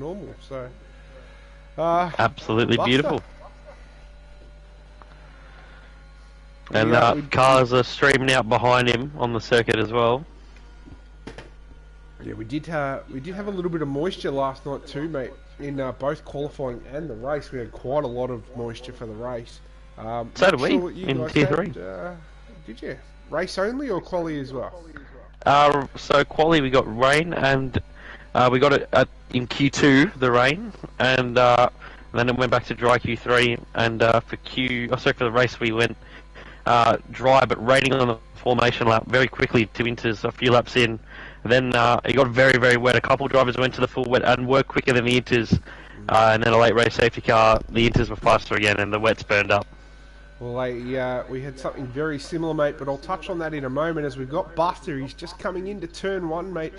normal. So, absolutely Buster. beautiful. And cars are streaming out behind him on the circuit as well. Yeah, we did have a little bit of moisture last night too, mate. In both qualifying and the race, we had quite a lot of moisture for the race. So did we in Tier 3. Did you? Race only or quali as well? So quali we got rain, and we got it in Q2 the rain, and then it went back to dry Q3. And for the race we went dry but raining on the formation lap very quickly. 2 inters a few laps in. Then it got very, very wet. A couple of drivers went to the full wet and were quicker than the inters. And then a late race safety car, the inters were faster again, and the wets burned up. Well, we had something very similar, mate, but I'll touch on that in a moment. As we've got Buster, he's just coming into turn 1, mate,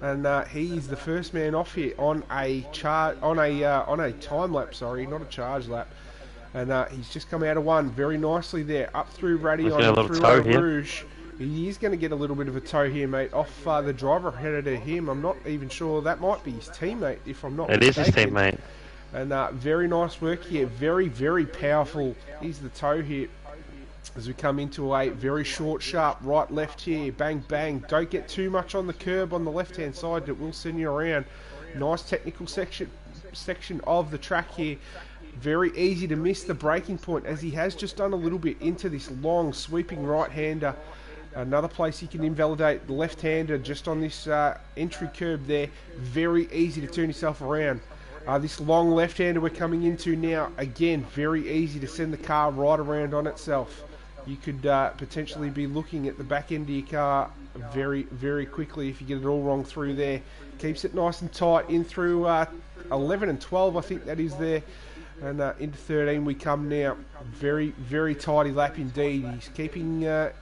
and he's the first man off here on a time lap. Sorry, not a charge lap. And he's just come out of 1 very nicely there, up through Radion and through Rouge. He is going to get a little bit of a tow here, mate, off the driver ahead of him. I'm not even sure. That might be his teammate, if I'm not mistaken. It is his teammate. And very nice work here. Very, very powerful is the tow here. As we come into a very short, sharp right-left here. Bang, bang. Don't get too much on the curb on the left-hand side. That will send you around. Nice technical section of the track here. Very easy to miss the braking point, as he has just done a little bit into this long, sweeping right-hander. Another place he can invalidate the left-hander just on this entry curb there. Very easy to turn yourself around. This long left-hander we're coming into now, again, very easy to send the car right around on itself. You could potentially be looking at the back end of your car very, very quickly if you get it all wrong through there. Keeps it nice and tight in through 11 and 12, I think that is there. And into 13 we come now. Very, very tidy lap indeed. He's keeping a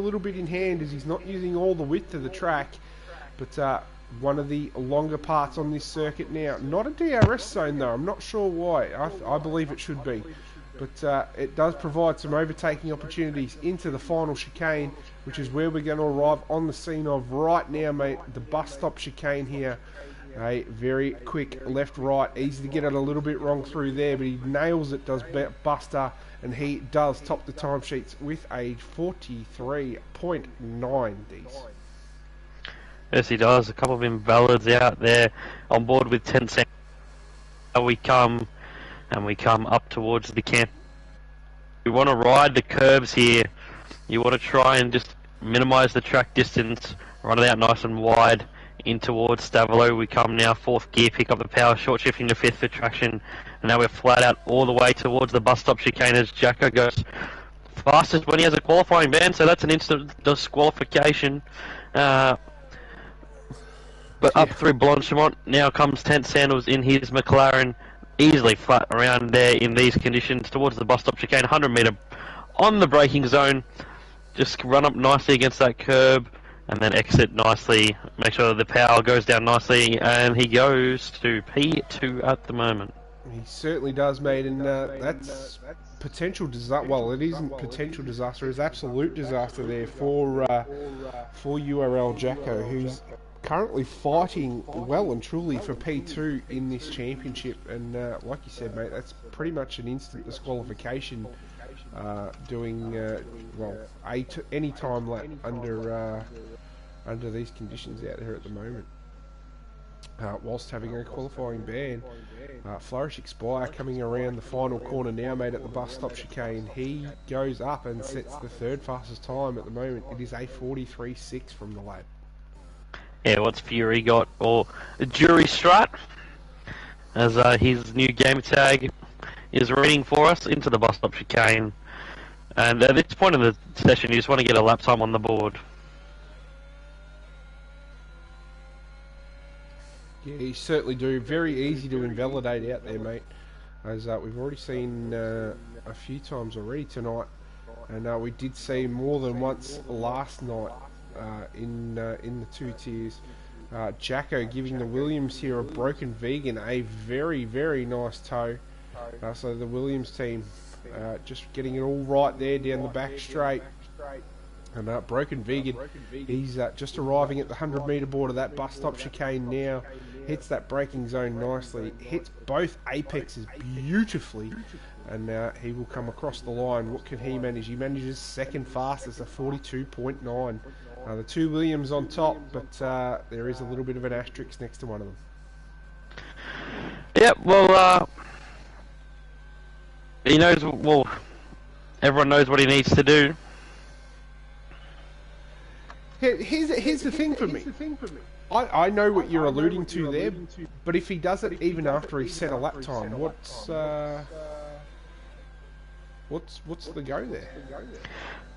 little bit in hand, as he's not using all the width of the track, but one of the longer parts on this circuit now. Not a DRS zone though. I'm not sure why. I believe it should be, but it does provide some overtaking opportunities into the final chicane, which is where we're going to arrive on the scene of right now, mate. The bus stop chicane here. A very quick left-right, easy to get it a little bit wrong through there, but he nails it, does Buster, and he does top the timesheets with a 43.9. Yes, he does. A couple of invalids out there on board with 10 cents. We come up towards the camp. We want to ride the curbs here. You want to try and just minimise the track distance, run it out nice and wide. In towards Stavolo, we come now 4th gear, pick up the power, short shifting to 5th for traction, and now we're flat out all the way towards the bus stop chicane as Jacko goes fastest when he has a qualifying ban, so that's an instant disqualification. But up through Blanchimont, now comes Tent Sandals in his McLaren, easily flat around there in these conditions towards the bus stop chicane, 100 metre on the braking zone, just run up nicely against that curb. And then exit nicely, make sure the power goes down nicely, and he goes to P2 at the moment. He certainly does, mate, and that's potential disaster. Well, it isn't potential disaster, it's absolute disaster there for URL Jacko, who's currently fighting well and truly for P2 in this championship. And like you said, mate, that's pretty much an instant disqualification. Doing any time lap under these conditions out there at the moment, whilst having a qualifying ban. Flourish Expire coming around the final corner now, mate, at the bus stop chicane. He goes up and sets the 3rd fastest time at the moment. It is a 43.6 from the lap. Yeah, what's Fury got? Or Jury Strat, as his new game tag is reading for us into the bus stop chicane. And at this point in the session, you just want to get a lap time on the board. Yeah, you certainly do. Very easy to invalidate out there, mate. As we've already seen a few times already tonight, and we did see more than once last night in the 2 tiers. Jacko giving the Williams here a broken vegan a very, very nice tow. So the Williams team just getting it all right there down the back straight. And broken vegan, he's just arriving at the 100 metre board of that bus stop chicane now. hits that braking zone nicely, hits both apexes beautifully, and now he will come across the line. What can he manage? He manages second fastest at 42.9. The two Williams on top, but there is a little bit of an asterisk next to one of them. Yeah, well, he knows, well, everyone knows what he needs to do. Here's the thing for me. I know what you're alluding to there, but if he does it even after he's set a lap time, what's the go there?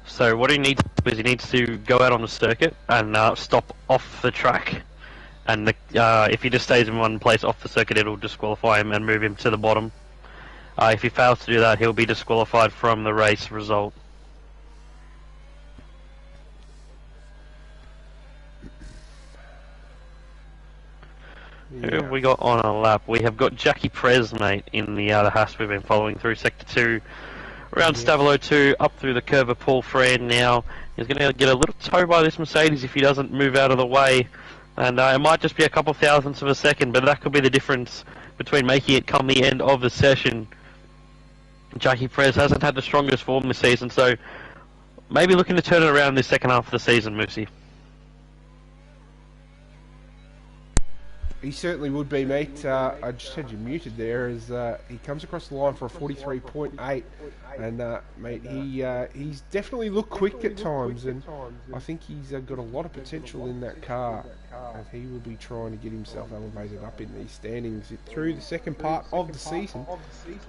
So what he needs is he needs to go out on the circuit and stop off the track, and if he just stays in one place off the circuit, it'll disqualify him and move him to the bottom. If he fails to do that, he'll be disqualified from the race result. Yeah. Who have we got on a lap? We have got Jackie Prez, mate, in the Haas we've been following through Sector 2, around Stavilo 2, up through the curve of Paul Fran now. He's going to get a little tow by this Mercedes if he doesn't move out of the way, and it might just be a couple thousandths of a second, but that could be the difference between making it come the end of the session. Jackie Prez hasn't had the strongest form this season, so maybe looking to turn it around this second half of the season, Moosey. He certainly would be, mate. I just had you muted there as he comes across the line for a 43.8, and mate, he's definitely looked quick at times, and I think he's got a lot of potential in that car, and he will be trying to get himself elevated up in these standings through the second part of the season.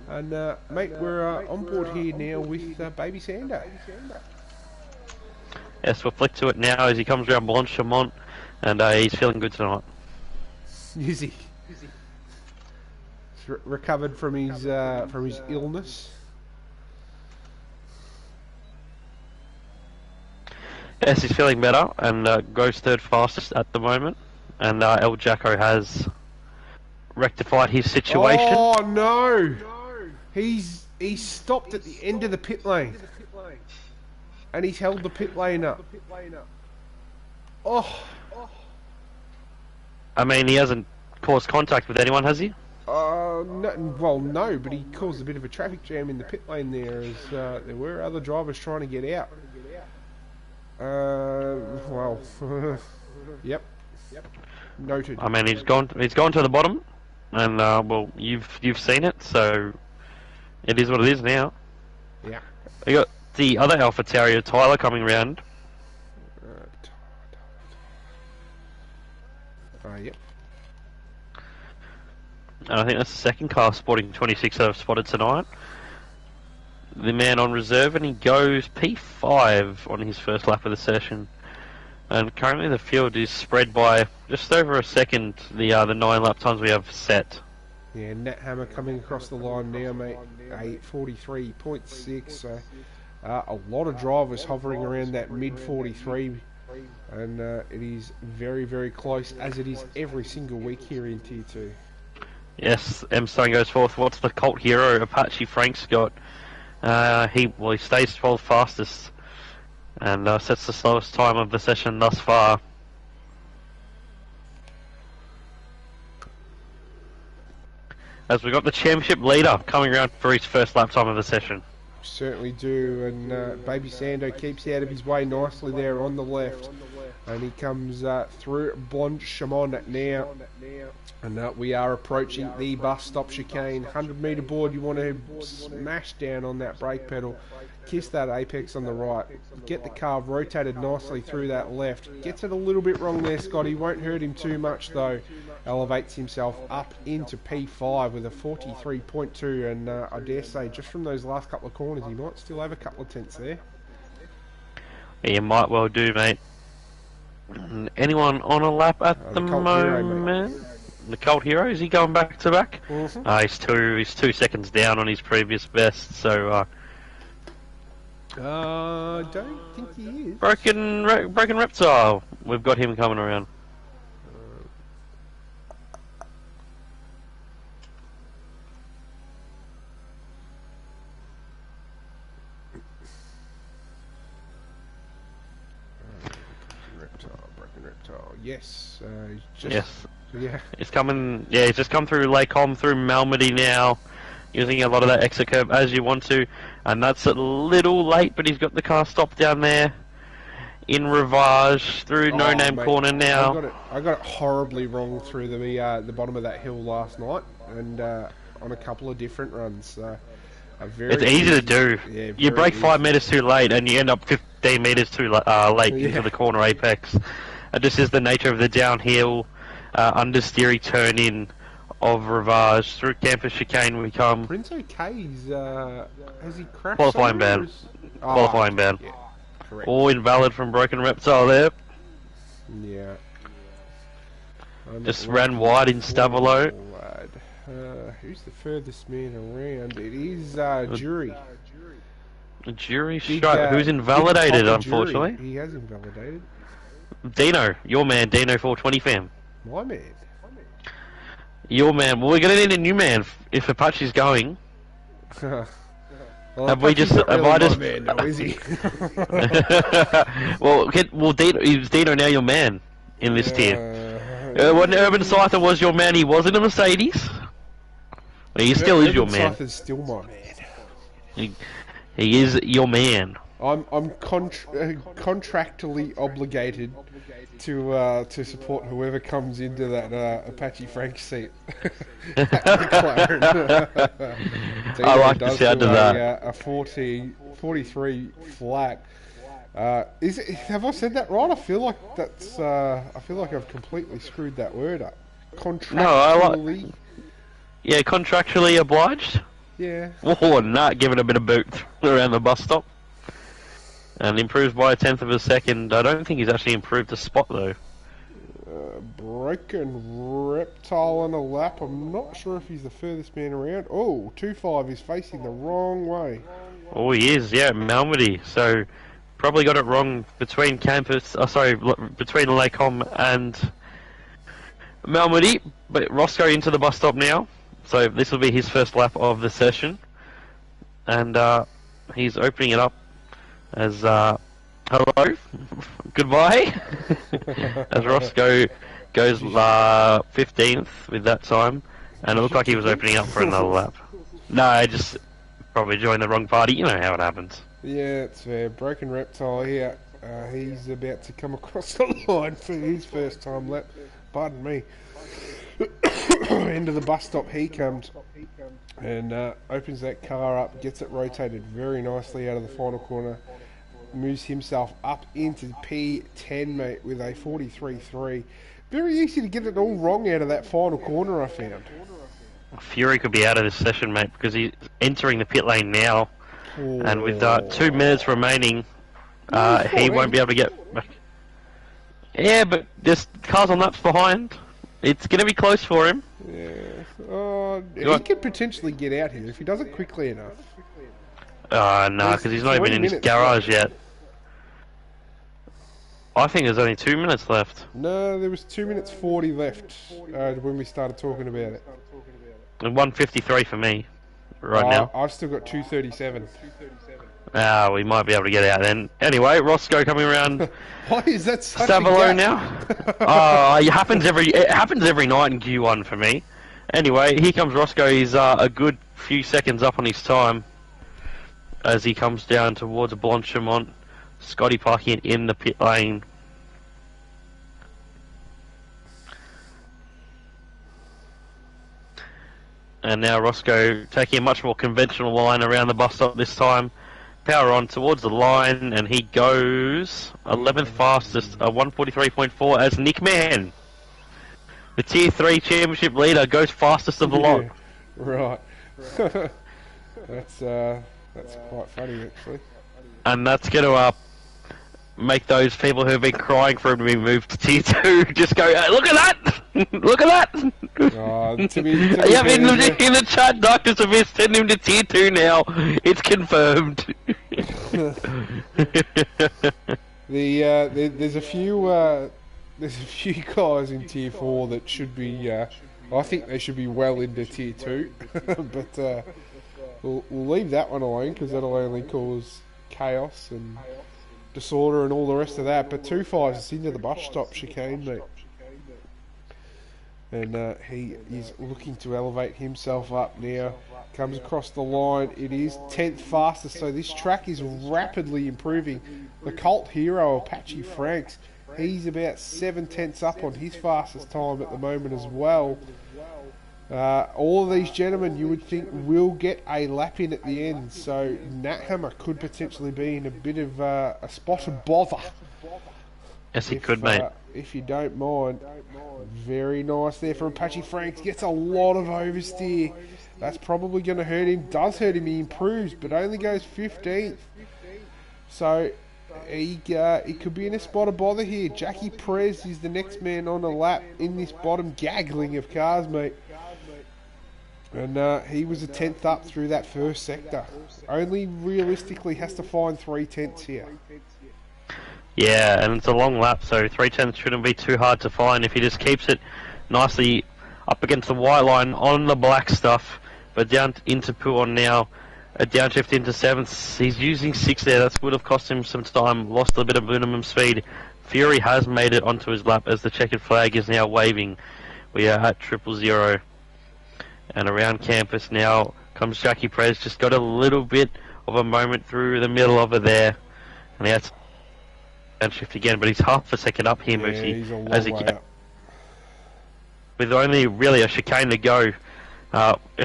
And mate, we're on board here now with Baby Sando. Yes, we'll flick to it now as he comes around Blanchamont, and he's feeling good tonight. Is he? He's recovered from his illness. Yes, he's feeling better and goes third fastest at the moment. And El Jacko has rectified his situation. Oh no! He's stopped at the end of the pit lane, and he's held the pit lane up. Oh. I mean, he hasn't caused contact with anyone, has he? No, well, no, but he caused a bit of a traffic jam in the pit lane there, as there were other drivers trying to get out. Well, yep, noted. I mean, he's gone to the bottom, and well, you've seen it, so it is what it is now. Yeah. We got the other Alpha Terrier, Tyler, coming round. Yep. And I think that's the second car sporting 26 that I've spotted tonight. The man on reserve, and he goes P5 on his first lap of the session. And currently the field is spread by just over a second, the 9 lap times we have set. Yeah, Nat Hammer coming across the line now, mate. 43.6, so a lot of drivers hovering around that mid 43. And it is very, very close, as it is every single week here in Tier 2. Yes, M Stone goes forth. What's the cult hero Apache Frank Scott? He stays 12th fastest and sets the slowest time of the session thus far. As we got the championship leader coming around for his first lap time of the session. Certainly do, and Baby Sando keeps out of his way nicely there on the left, and he comes through Blanchamont now, and we are approaching the bus stop chicane. 100-metre board, you want to smash down on that brake pedal, kiss that apex on the right, get the car rotated nicely through that left. Gets it a little bit wrong there, Scotty, won't hurt him too much though. Elevates himself up into P5 with a 43.2, and I dare say just from those last couple of corners he might still have a couple of tenths there. He might well do, mate. Anyone on a lap at the moment? Hero, the cult hero, is he going back to back? Mm-hmm. He's 2 seconds down on his previous best, so I don't think he is. Broken Reptile, we've got him coming around. Broken Reptile, yes. He's just, Yes. Yeah. He's coming, yeah, he's just come through Lacombe, through Malmedy now, using a lot of that exit curb as you want to, and that's a little late, but he's got the car stopped down there in Rivage through No Name Mate, Corner now. I got it horribly wrong through the bottom of that hill last night, and on a couple of different runs. It's easy to do. Yeah, you break easy. 5 metres too late, and you end up 15 metres too late into the corner apex. This is the nature of the downhill, understeery turn in of Rivage. Through Campus Chicane we come. Prince OK's, has he crashed? Qualifying ban. Qualifying ban. Yeah, correct. All invalid from Broken Reptile there. Yeah. Just ran wide in Stavolo. Who's the furthest man around? It is Jury. Jury strike. Who's invalidated, unfortunately. He has invalidated. Dino, your man, Dino 420 fam. My man. Your man. Well, we're going to need a new man if Apache's going. Well, Have we just? Not really Have I just? my man, though, is he? well, Dino, is Dino now your man in this tier? When Urban Scyther was your man, he was in a Mercedes. Well, he still is your man. Scyther's still my man. He is your man. I'm contractually obligated to support whoever comes into that Apache Frank seat. I like the sound of that. A 43 flat. Have I said that right? I feel like that's. I feel like I've completely screwed that word up. Contractually. No, I like. Yeah, contractually obliged. Yeah. Oh, not giving a bit of boot around the bus stop. And improves by 1/10 of a second. I don't think he's actually improved the spot though. Broken Reptile on a lap. I'm not sure if he's the furthest man around. Oh, 2.5 is facing the wrong way. Oh, he is. Yeah, Malmedy. So probably got it wrong between Campus. Between Lacombe and Malmedy. But Roscoe into the bus stop now. So this will be his first lap of the session, and he's opening it up as hello, goodbye, as Roscoe goes 15th with that time, and it looked like he was opening up for another lap. No, I just probably joined the wrong party. You know how it happens. Yeah, it's fair. Broken Reptile here. He's about to come across the line for his first time lap. Pardon me. Into the bus stop he comes and opens that car up, gets it rotated very nicely out of the final corner, moves himself up into P10, mate, with a 43.3. Very easy to get it all wrong out of that final corner, I found. Fury could be out of this session, mate, because he's entering the pit lane now, and with 2 minutes remaining, he won't be able to get back. Yeah, but there's cars on laps behind. It's going to be close for him. Yeah. He could potentially get out here if he does it quickly enough. No, because he's not even in his garage yet. I think there's only 2 minutes left. No, there was 2 minutes 40 left when we started talking about it. And 1:53 for me right now. I've still got 2:37. We might be able to get out then. Anyway, Roscoe coming around. Why is that such Stavolo a now. It happens every night in Q1 for me. Anyway, here comes Roscoe. He's a good few seconds up on his time as he comes down towards Blanchimont. Scotty parking in the pit lane. And now Roscoe taking a much more conventional line around the bus stop this time. Power on towards the line, and he goes 11th fastest, 1:43.4 as Nick Mann. The Tier 3 championship leader goes fastest of the lot. Right. That's quite funny, actually. And that's going to make those people who have been crying for him to be moved to Tier 2 just go, look at that! Look at that! To be in the chat, Dr. Severe, send him to Tier 2 now. It's confirmed. There's a few guys in Tier 4 that should be, I think they should be well into Tier 2, but we'll leave that one alone because that'll only cause chaos and disorder and all the rest of that. But 2.5 is into the bus stop chicane, mate. and he is looking to elevate himself up now. Comes across the line. It is 10th fastest, so this track is rapidly improving. The cult hero, Apache Franks, he's about 7/10 up on his fastest time at the moment as well. All of these gentlemen, you would think, will get a lap in at the end, so Nathammer could potentially be in a bit of a spot of bother. Yes, he could, mate. If you don't mind. Very nice there from Apache Franks. Gets a lot of oversteer. That's probably going to hurt him. Does hurt him. He improves, but only goes 15th. So he could be in a spot of bother here. Jackie Prez is the next man on a lap in this bottom gaggling of cars, mate. And he was a 10th up through that first sector. Only realistically has to find 3/10 here. Yeah, and it's a long lap, so 3/10 shouldn't be too hard to find if he just keeps it nicely up against the white line on the black stuff. But down into Puon now, a downshift into 7th. He's using 6 there. That would have cost him some time. Lost a bit of minimum speed. Fury has made it onto his lap as the checkered flag is now waving. We are at 000. And around campus now comes Jackie Prez. Just got a little bit of a moment through the middle of it there. And that's downshift again, but he's half a second up here, Moosey. He's a long as he way can. up. With only really a chicane to go,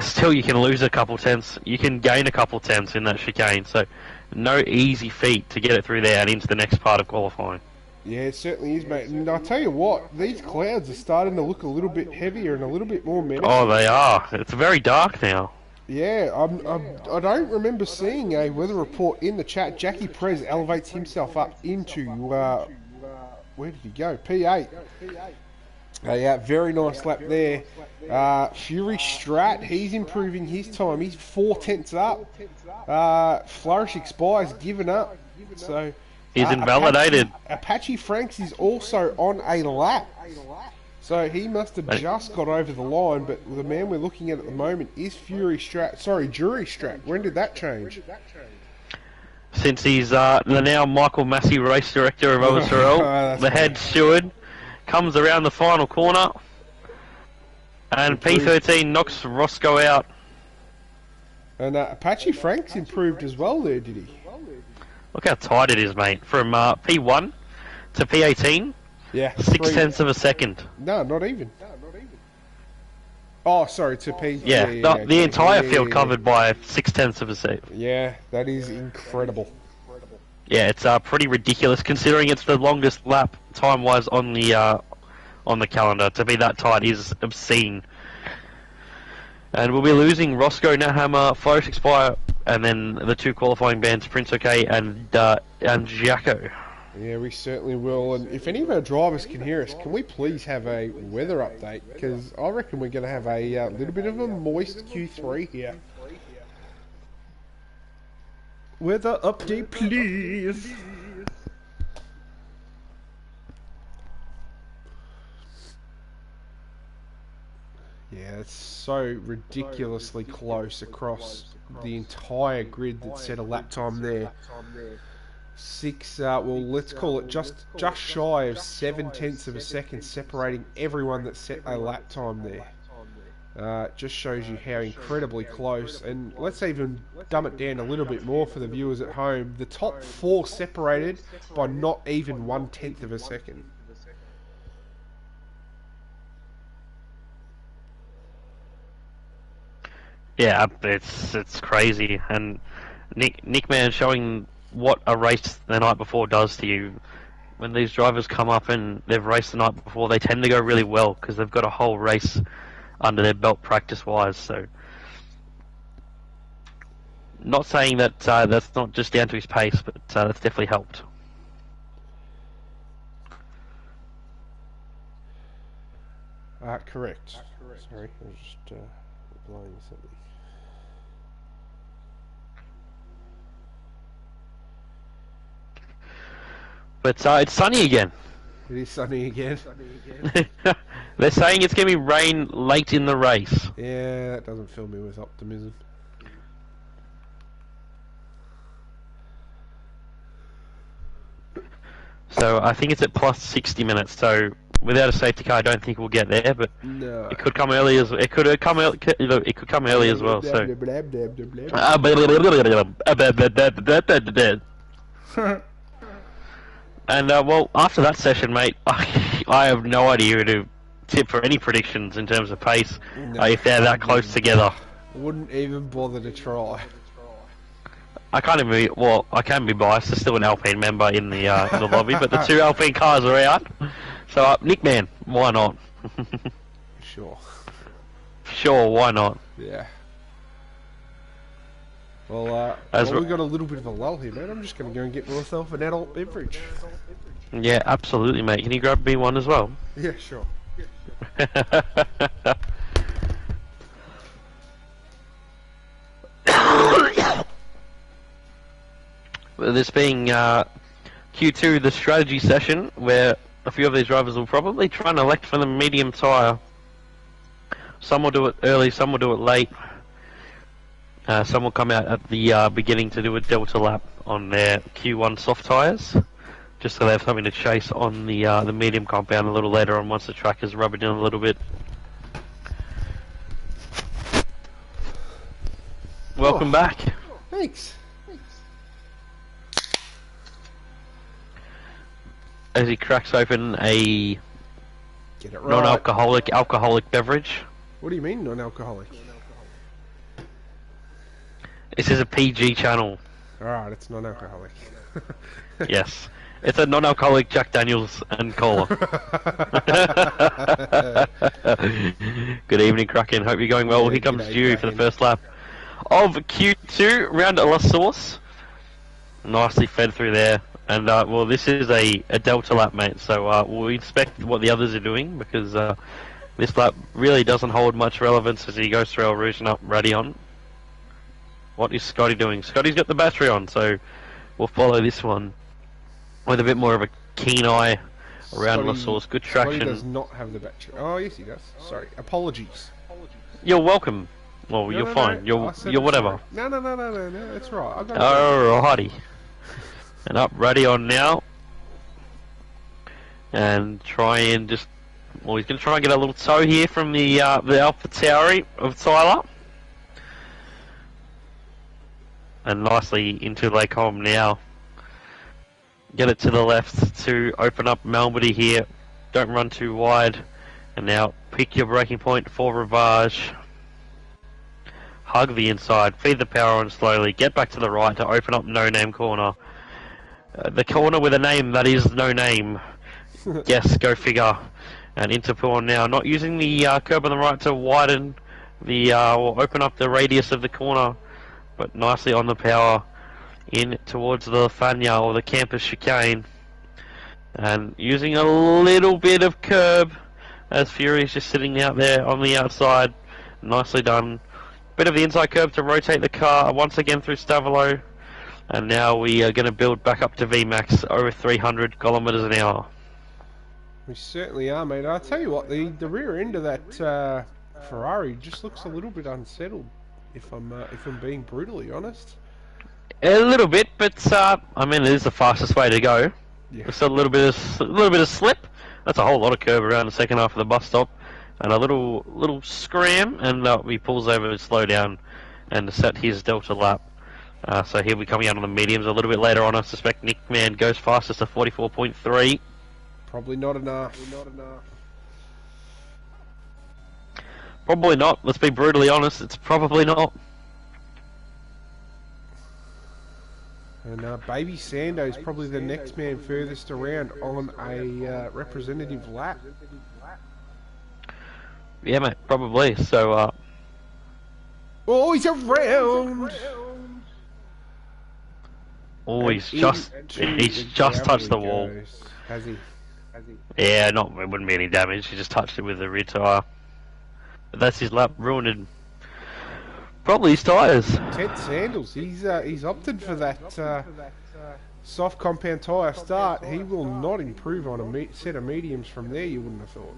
still you can lose a couple tenths. You can gain a couple tenths in that chicane, so no easy feat to get it through there and into the next part of qualifying. Yeah, it certainly is, mate. And I'll tell you what, these clouds are starting to look a little bit heavier and a little bit more menacing. Oh, they are. It's very dark now. Yeah, I don't remember seeing a weather report in the chat. Jackie Prez elevates himself up into, where did he go? P8. Yeah, very nice lap there. Fury Strat, he's improving his time. He's 4/10 up. Flourish Expires, given up. So He's invalidated. Apache Franks is also on a lap. So he must have just got over the line, but the man we're looking at the moment is Fury Strat. Sorry, Jury Strat. When did that change? Since he's the now Michael Massey race director of OSRL, the head steward, comes around the final corner, and P13 knocks Roscoe out. And Apache Franks improved as well there, did he? Look how tight it is, mate. From P1 to P18. Yeah. 6/10 of a second. No, not even. Oh, sorry, to P. Yeah, the entire field covered by 6/10 of a second. Yeah, that is incredible. Yeah, it's pretty ridiculous considering it's the longest lap time-wise on the calendar. To be that tight is obscene. And we'll be losing Roscoe, Nahammer, Flourish Expire, and then the 2 qualifying bands, Prince OK and Jacko. Yeah, we certainly will. And if any of our drivers can hear us, can we please have a weather update? Because I reckon we're going to have a little bit of a moist Q3 here. Weather update, please. Yeah, it's so ridiculously close across the entire grid that set a lap time there. 6, well, let's call it just shy of 7/10 of a second separating everyone that set a lap time there. Just shows you how incredibly close. And let's even dumb it down a little bit more for the viewers at home. The top 4 separated by not even 1/10 of a second. Yeah, it's crazy. And Nick Man showing what a race the night before does to you. When these drivers come up and they've raced the night before, they tend to go really well because they've got a whole race under their belt practice-wise. So, not saying that that's not just down to his pace, but that's definitely helped. Correct. Sorry, I was just replying something. But it's sunny again. It is sunny again. They're saying it's going to be rain late in the race. Yeah, that doesn't fill me with optimism. So I think it's at plus 60 minutes. So without a safety car, I don't think we'll get there. But No. it could come early as it could come early. It could come early as well. So. And well, after that session, mate, I have no idea who to tip for any predictions in terms of pace if they're that close together. Wouldn't even bother to try. I can't even be, well, I can be biased. There's still an Alpine member in the lobby, but the two Alpine cars are out. So, Nick Man, why not? Sure. Sure, why not? Yeah. Well, we've got a little bit of a lull here, man. I'm just going to go and get myself an adult beverage. Yeah, absolutely, mate. Can you grab me one as well? Yeah, sure. This being Q2, the strategy session, where a few of these drivers will probably try and elect for the medium tyre. Some will do it early, some will do it late. Some will come out at the beginning to do a delta lap on their Q1 soft tyres, just so they have something to chase on the medium compound a little later on once the track is rubbing in a little bit. Welcome back. Thanks. As he cracks open a Get it right. non-alcoholic beverage. What do you mean non-alcoholic? This is a PG channel. Alright, it's non-alcoholic. Yes. It's a non-alcoholic Jack Daniels and cola. Good evening, Kraken. Hope you're going well. Yeah, Here comes g'day, Stu for the Kraken. first lap of Q2, round at La Source. Nicely fed through there. And, well, this is a delta lap, mate, so we'll inspect what the others are doing, because this lap really doesn't hold much relevance as he goes through El Rouge and up Radion. What is Scotty doing? Scotty's got the battery on, so we'll follow this one with a bit more of a keen eye around La Source. Good traction. Scotty does not have the battery. Oh, yes, he does. Sorry. Apologies. You're welcome. Well, No, you're no, fine. no. I said You're I'm whatever. sorry. No. That's right. I got it. Alrighty. And up Radion now. And try and just... Well, he's going to try and get a little tow here from the Alpha Tauri of Tyler. And nicely into Lake Holm now. Get it to the left to open up Malmedy here. Don't run too wide. And now pick your braking point for Ravage. Hug the inside. Feed the power on slowly. Get back to the right to open up No Name Corner. The corner with a name that is No Name. Yes, go figure. And into Pawn now. Not using the curb on the right to widen the or open up the radius of the corner, but nicely on the power in towards the Fania or the campus chicane. And using a little bit of curb as Fury's just sitting out there on the outside. Nicely done. Bit of the inside curb to rotate the car once again through Stavolo. And now we are going to build back up to VMAX over 300 kilometers an hour. We certainly are, mate. I'll tell you what, the rear end of that Ferrari just looks a little bit unsettled, if I'm being brutally honest. A little bit, but I mean, it is the fastest way to go. Yeah. Just a little bit of slip. That's a whole lot of curb around the second half of the bus stop, and a little scram, and he pulls over to slow down and set his delta lap. So he'll be coming out on the mediums a little bit later on. I suspect Nick Man goes fastest to 44.3. Probably not enough. Probably not. Let's be brutally honest. It's probably not. And Baby Sando is probably the next man furthest around on a representative lap. Yeah, mate. Probably. So. Oh, he's around. Oh, he's just touched the wall. Has he? Yeah, it wouldn't be any damage. He just touched it with the rear tyre. But that's his lap ruined. Probably his tyres. Ted Sandals, he's opted for that soft compound tyre start. He will not improve on a set of mediums from there, you wouldn't have thought.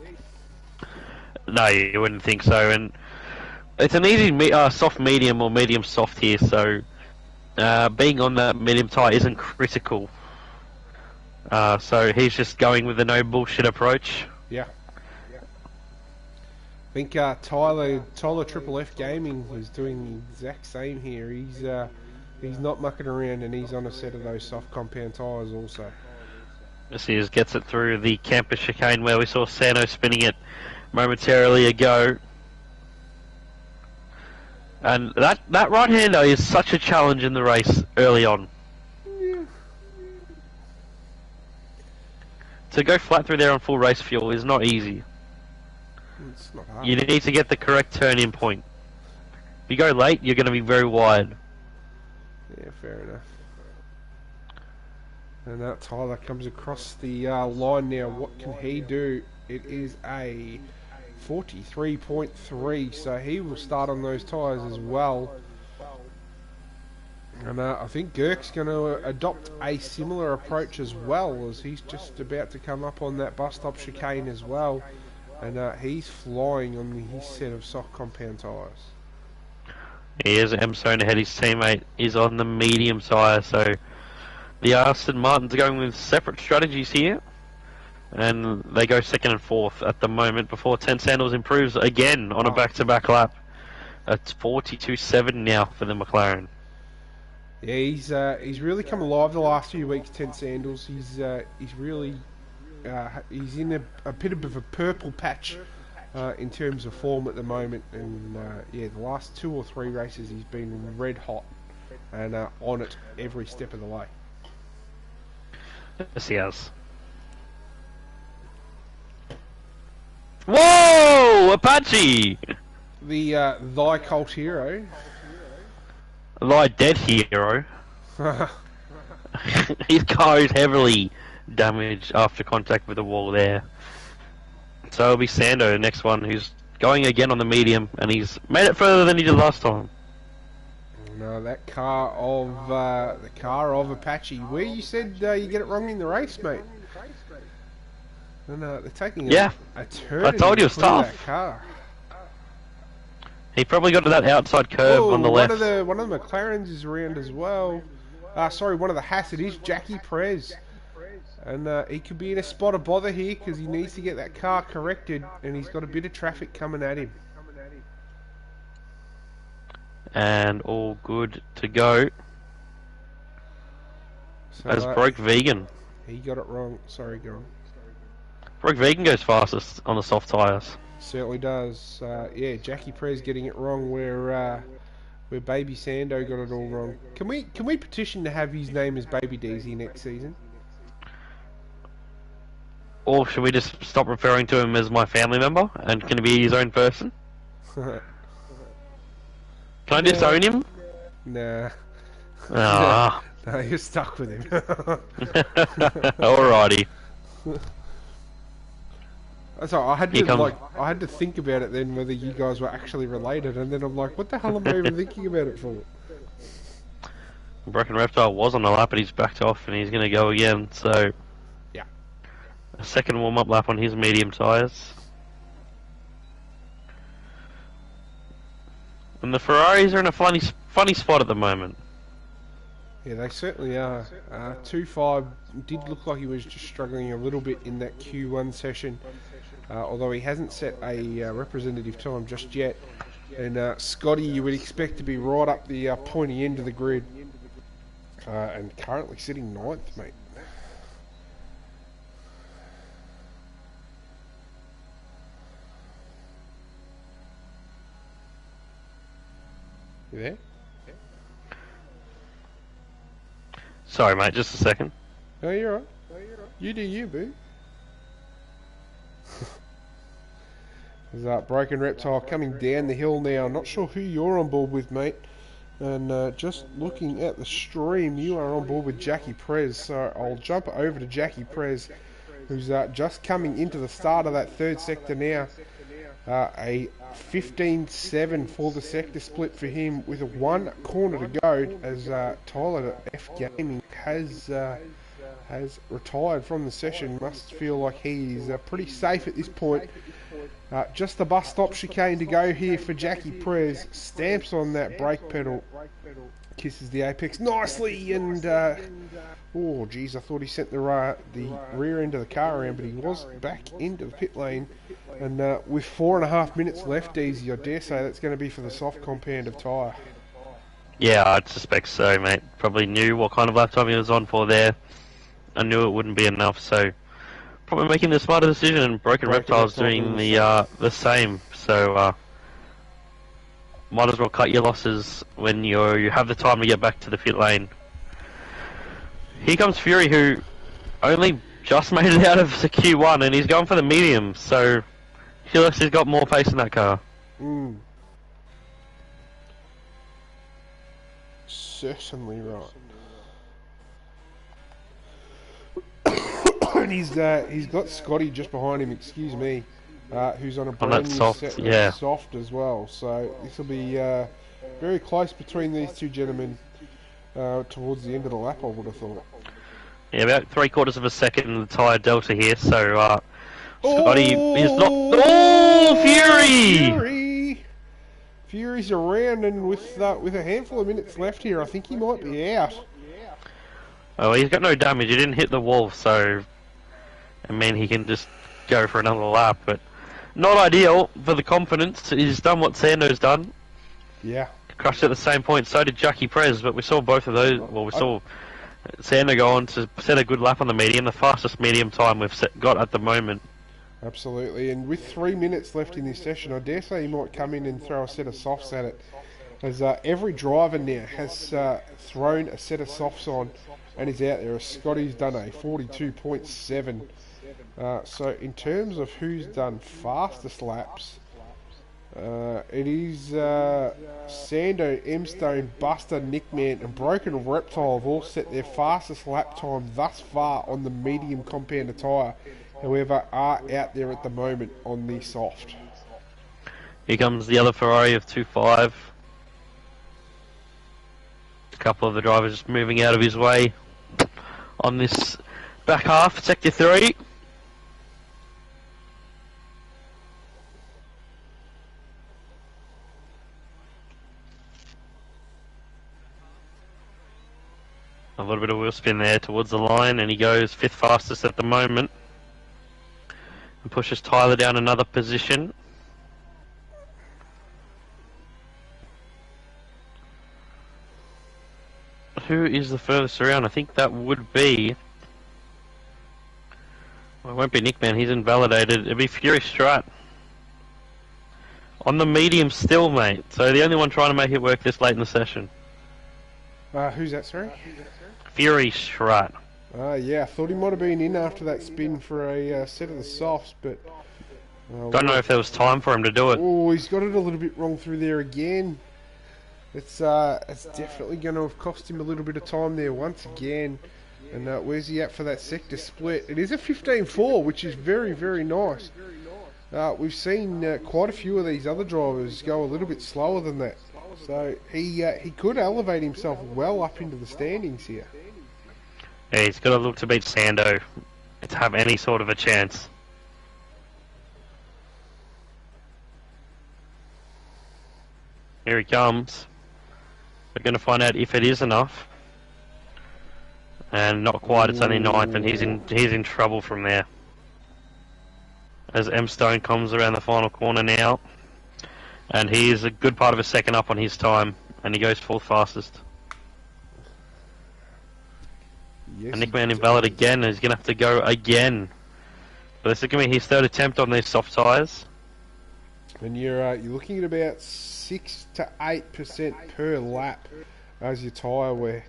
No, you wouldn't think so. And it's an easy soft medium or medium soft here, so being on that medium tyre isn't critical. So he's just going with the no bullshit approach. Yeah. think Tyler Triple F Gaming is doing the exact same here. He's not mucking around, and he's on a set of those soft compound tyres also. Sears gets it through the campus chicane where we saw Sano spinning it momentarily ago. And that right-hander is such a challenge in the race early on. Yeah. To go flat through there on full race fuel is not easy. It's not hard. You need to get the correct turn-in point. If you go late, you're going to be very wide. Yeah, fair enough. And that Tyler comes across the line now. What can he do? It is a 43.3, so he will start on those tyres as well. And I think Girk's going to adopt a similar approach as well, as he's just about to come up on that bus stop chicane as well. And he's flying on his set of soft compound tyres. He is Emstone ahead. His teammate is on the medium tyre, so the Aston Martins are going with separate strategies here. And they go second and fourth at the moment before 10 Sandals improves again on a back-to-back lap. It's 42.7 now for the McLaren. Yeah, he's really come alive the last few weeks, 10 Sandals. He's really he's in a bit of a purple patch in terms of form at the moment, and yeah, the last 2 or 3 races he's been red hot and on it every step of the way. Yes, he has. Whoa! Apache! The thy cult hero. Thy dead hero. His car is heavily damaged after contact with the wall there. So it'll be Sando, the next one, who's going again on the medium, and he's made it further than he did last time. No, that car of Apache. Where you said you get it wrong in the race, mate. And they're taking a turn. I told you it was tough. That car. He probably got to that outside curve on the left. One of the McLarens is around as well. Sorry, one of the Haas. It is Jackie Perez. And he could be in a spot of bother here because he needs to get that car corrected, and he's got a bit of traffic coming at him. And all good to go. So, as Broke Vegan. He got it wrong. Sorry, go on. Broke Vegan goes fastest on the soft tyres. Certainly does. Yeah, Jackie Perez getting it wrong where Baby Sando got it all wrong. Can we petition to have his name as Baby Deezy next season? Or should we just stop referring to him as my family member and can he be his own person? Can I disown him? Nah. Ah. No, you're stuck with him. Alrighty. So I had to think about it then whether you guys were actually related, and then I'm like, what the hell am I even thinking about it for? Broken Reptile was on the lap, but he's backed off and he's going to go again. So yeah, a second warm-up lap on his medium tyres. And the Ferraris are in a funny spot at the moment. Yeah, they certainly are. 2.5 did look like he was just struggling a little bit in that Q1 session, although he hasn't set a representative time just yet. And Scotty, you would expect to be right up the pointy end of the grid, and currently sitting 9th, mate. You there? Sorry, mate, just a second. No, you're right. You do you, boo. There's that Broken Reptile coming down the hill now. I'm not sure who you're on board with, mate. And just looking at the stream, you are on board with Jackie Perez. So I'll jump over to Jackie Perez, who's just coming into the start of that third sector now. A 15.7 for the sector split for him with 1 corner to go, as Tyler F Gaming has retired from the session. Must feel like he's pretty safe at this point. Just the bus stop chicane to go here for Jackie Prez. Stamps on that brake pedal. Kisses the apex nicely, and oh geez, I thought he sent the rear end of the car around, but he was back into the pit lane. And with 4.5 minutes left, Easy, I dare say that's going to be for the soft compound of tyre. Yeah, I'd suspect so, mate. Probably knew what kind of lap time he was on for there. I knew it wouldn't be enough, so probably making the smarter decision. And Broken Reptile's doing the same, so might as well cut your losses when you have the time to get back to the pit lane. Here comes Fury, who only just made it out of the Q1, and he's going for the medium, so Felix has got more pace in that car. Certainly right. And he's got Scotty just behind him, excuse me, who's on a brand new soft, set yeah. soft as well. So this will be very close between these two gentlemen towards the end of the lap, I would have thought. Yeah, about 3/4 of a second in the tyre delta here, so Scotty is not... Oh, Fury! Fury's around, and with a handful of minutes left here, I think he might be out. Oh, he's got no damage. He didn't hit the wall, so I mean he can just go for another lap. But not ideal for the confidence. He's done what Sando's done. Yeah. Crushed at the same point. So did Jackie Prez, but we saw both of those. Well, we saw Sando go on to set a good lap on the medium, the fastest medium time we've got at the moment. Absolutely, and with 3 minutes left in this session, I dare say he might come in and throw a set of softs at it. As every driver now has thrown a set of softs on and is out there. Scotty's done a 42.7. So in terms of who's done fastest laps, it is Sando, M-Stone, Buster, Nickman and Broken Reptile have all set their fastest lap time thus far on the medium compound tyre. However, are out there at the moment on the soft. Here comes the other Ferrari of 2.5. A couple of the drivers just moving out of his way on this back half, sector 3. A little bit of wheel spin there towards the line, and he goes 5th fastest at the moment. And pushes Tyler down another position. Who is the furthest around? I think that would be... Well, it won't be Nickman, he's invalidated. It'll be Fury Strat. On the medium still, mate. So the only one trying to make it work this late in the session. Who's that, sorry? Fury Strat. Yeah, I thought he might have been in after that spin for a set of the softs, but... Don't know if there was time for him to do it. Oh, he's got it a little bit wrong through there again. It's definitely going to have cost him a little bit of time there once again. And where's he at for that sector split? It is a 15.4, which is very, very nice. We've seen quite a few of these other drivers go a little bit slower than that. So he could elevate himself well up into the standings here. Yeah, he's got to look to beat Sando to have any sort of a chance. Here he comes. We're going to find out if it is enough. And not quite, it's only 9th, and he's in trouble from there. As M Stone comes around the final corner now. And he is a good part of a second up on his time, and he goes 4th fastest. Yes, and Nickman invalid again, and he's going to have to go again. But this is going to be his 3rd attempt on these soft tyres. And you're looking at about 6 to 8% per lap as your tyre wear.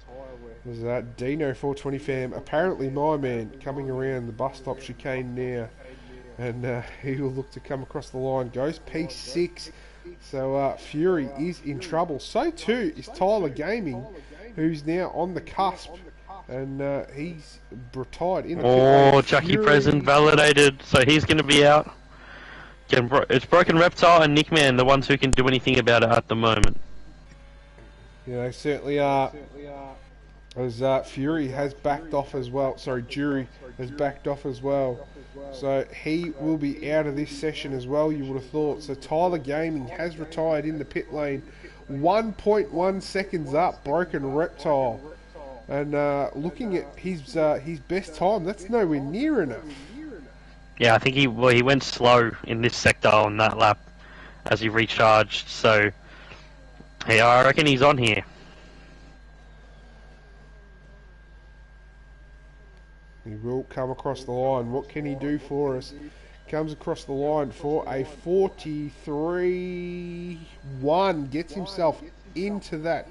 There's that Dino 420 fam, apparently my man, coming around the bus stop chicane now. And he will look to come across the line. Goes P6. So Fury is in trouble. So too is Tyler Gaming, who's now on the cusp. And he's retired in the pit lane. Oh, Jackie Present validated, so he's going to be out. It's Broken Reptile and Nickman, the ones who can do anything about it at the moment. Yeah, they certainly are. As Fury has backed off as well. Sorry, Jury has backed off as well. So he will be out of this session as well, you would have thought. So Tyler Gaming has retired in the pit lane. 1.1 seconds up, Broken Reptile. And looking at his best time, that's nowhere near enough. Yeah, I think he went slow in this sector on that lap as he recharged. So yeah, I reckon he's on here. He will come across the line. What can he do for us? Comes across the line for a 43.1. Gets himself into that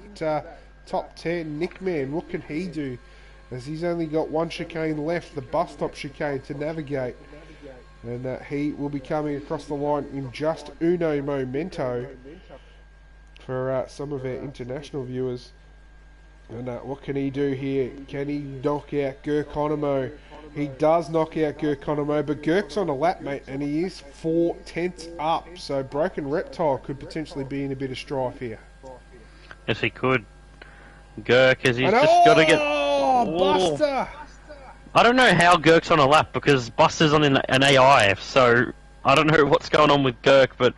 top 10. Nickman, what can he do? As he's only got one chicane left, the bus stop chicane to navigate. And he will be coming across the line in just uno momento for some of our international viewers. And what can he do here? Can he knock out Gurkonimo? He does knock out Gurkonimo, but Gurk's on a lap, mate, and he is 4/10 up. So Broken Reptile could potentially be in a bit of strife here. Yes, he could. Gurk, as he's just got to get... Oh, Buster! I don't know how Gurk's on a lap, because Buster's on an AI, so I don't know what's going on with Gurk, but...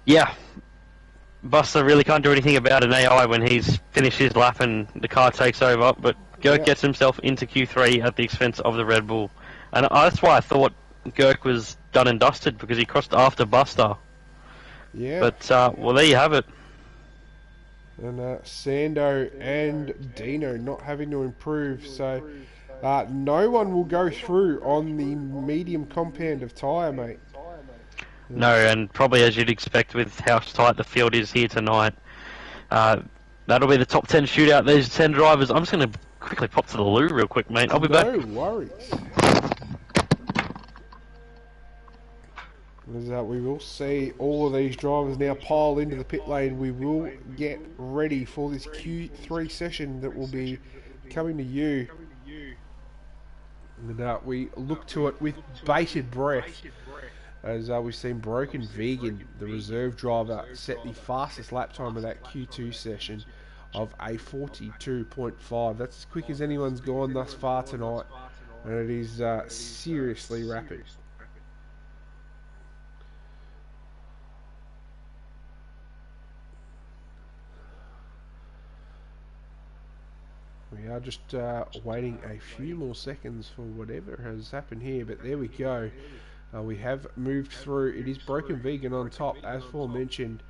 Yeah. Buster really can't do anything about an AI when he's finished his lap and the car takes over, but Gurk gets himself into Q3 at the expense of the Red Bull. And that's why I thought Gurk was done and dusted, because he crossed after Buster. Yeah. But, well, there you have it. And Sando and Dino not having to improve, so no one will go through on the medium compound of tyre, mate. No, and probably as you'd expect with how tight the field is here tonight, that'll be the top 10 shootout. These 10 drivers. I'm just going to quickly pop to the loo real quick, mate. I'll be back. No worries. As we will see all of these drivers now pile into the pit lane. We will get ready for this Q3 session that will be coming to you. And we look to it with bated breath. As we've seen Broken Vegan, the reserve driver, set the fastest lap time of that Q2 session of a 42.5. That's as quick as anyone's gone thus far tonight, and it is seriously rapid. We are just waiting a few more seconds for whatever has happened here, but there we go. We have moved through. It is Broken Vegan on top, as aforementioned.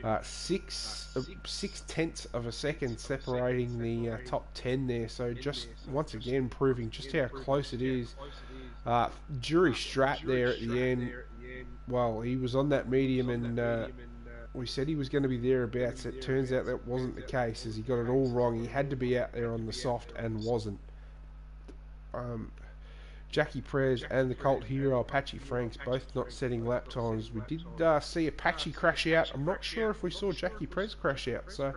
6/10 of a second separating the top 10 there. So just once again proving just how close it is. Jury Strat there at the end. Well, he was on that medium, and we said he was going to be thereabouts. It turns out that wasn't the case, as he got it all wrong. He had to be out there on the soft and wasn't. Jackie Prez and the Cult Hero Apache Franks both not setting lap times. We did see Apache crash out. I'm not sure if we saw Jackie Prez crash out, so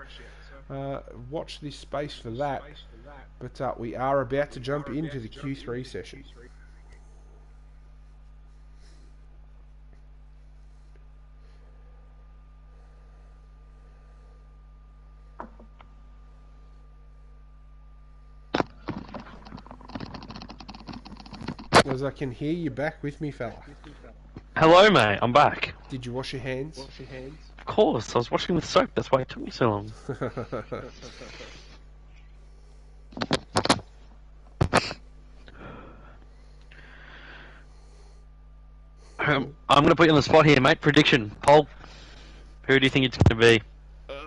watch this space for that. But we are about to jump into the Q3 session. As I can hear you back with me, fella. Hello, mate. I'm back. Did you wash your hands? Of course. I was washing with soap. That's why it took me so long. I'm going to put you on the spot here, mate. Prediction. Poll. Who do you think it's going to be?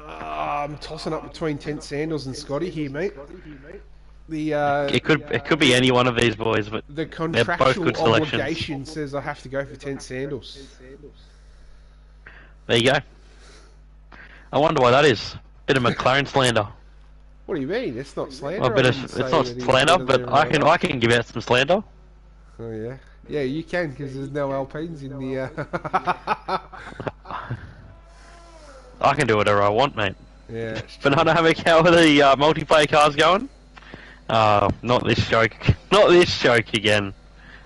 I'm tossing up between Tent Sandals and Scotty here, mate. It could be any one of these boys, but the they're both contractual good selections. obligation says I have to go for Tent Sandals. There you go. I wonder why that is. Bit of McLaren slander. What do you mean? It's not slander. Well, it's not slander, but I can give out some slander. Oh yeah, yeah, you can, because there's no Alpines in the. I can do whatever I want, mate. Yeah. Banana Hammock, how are the multiplayer cars going? Not this joke. Not this joke again.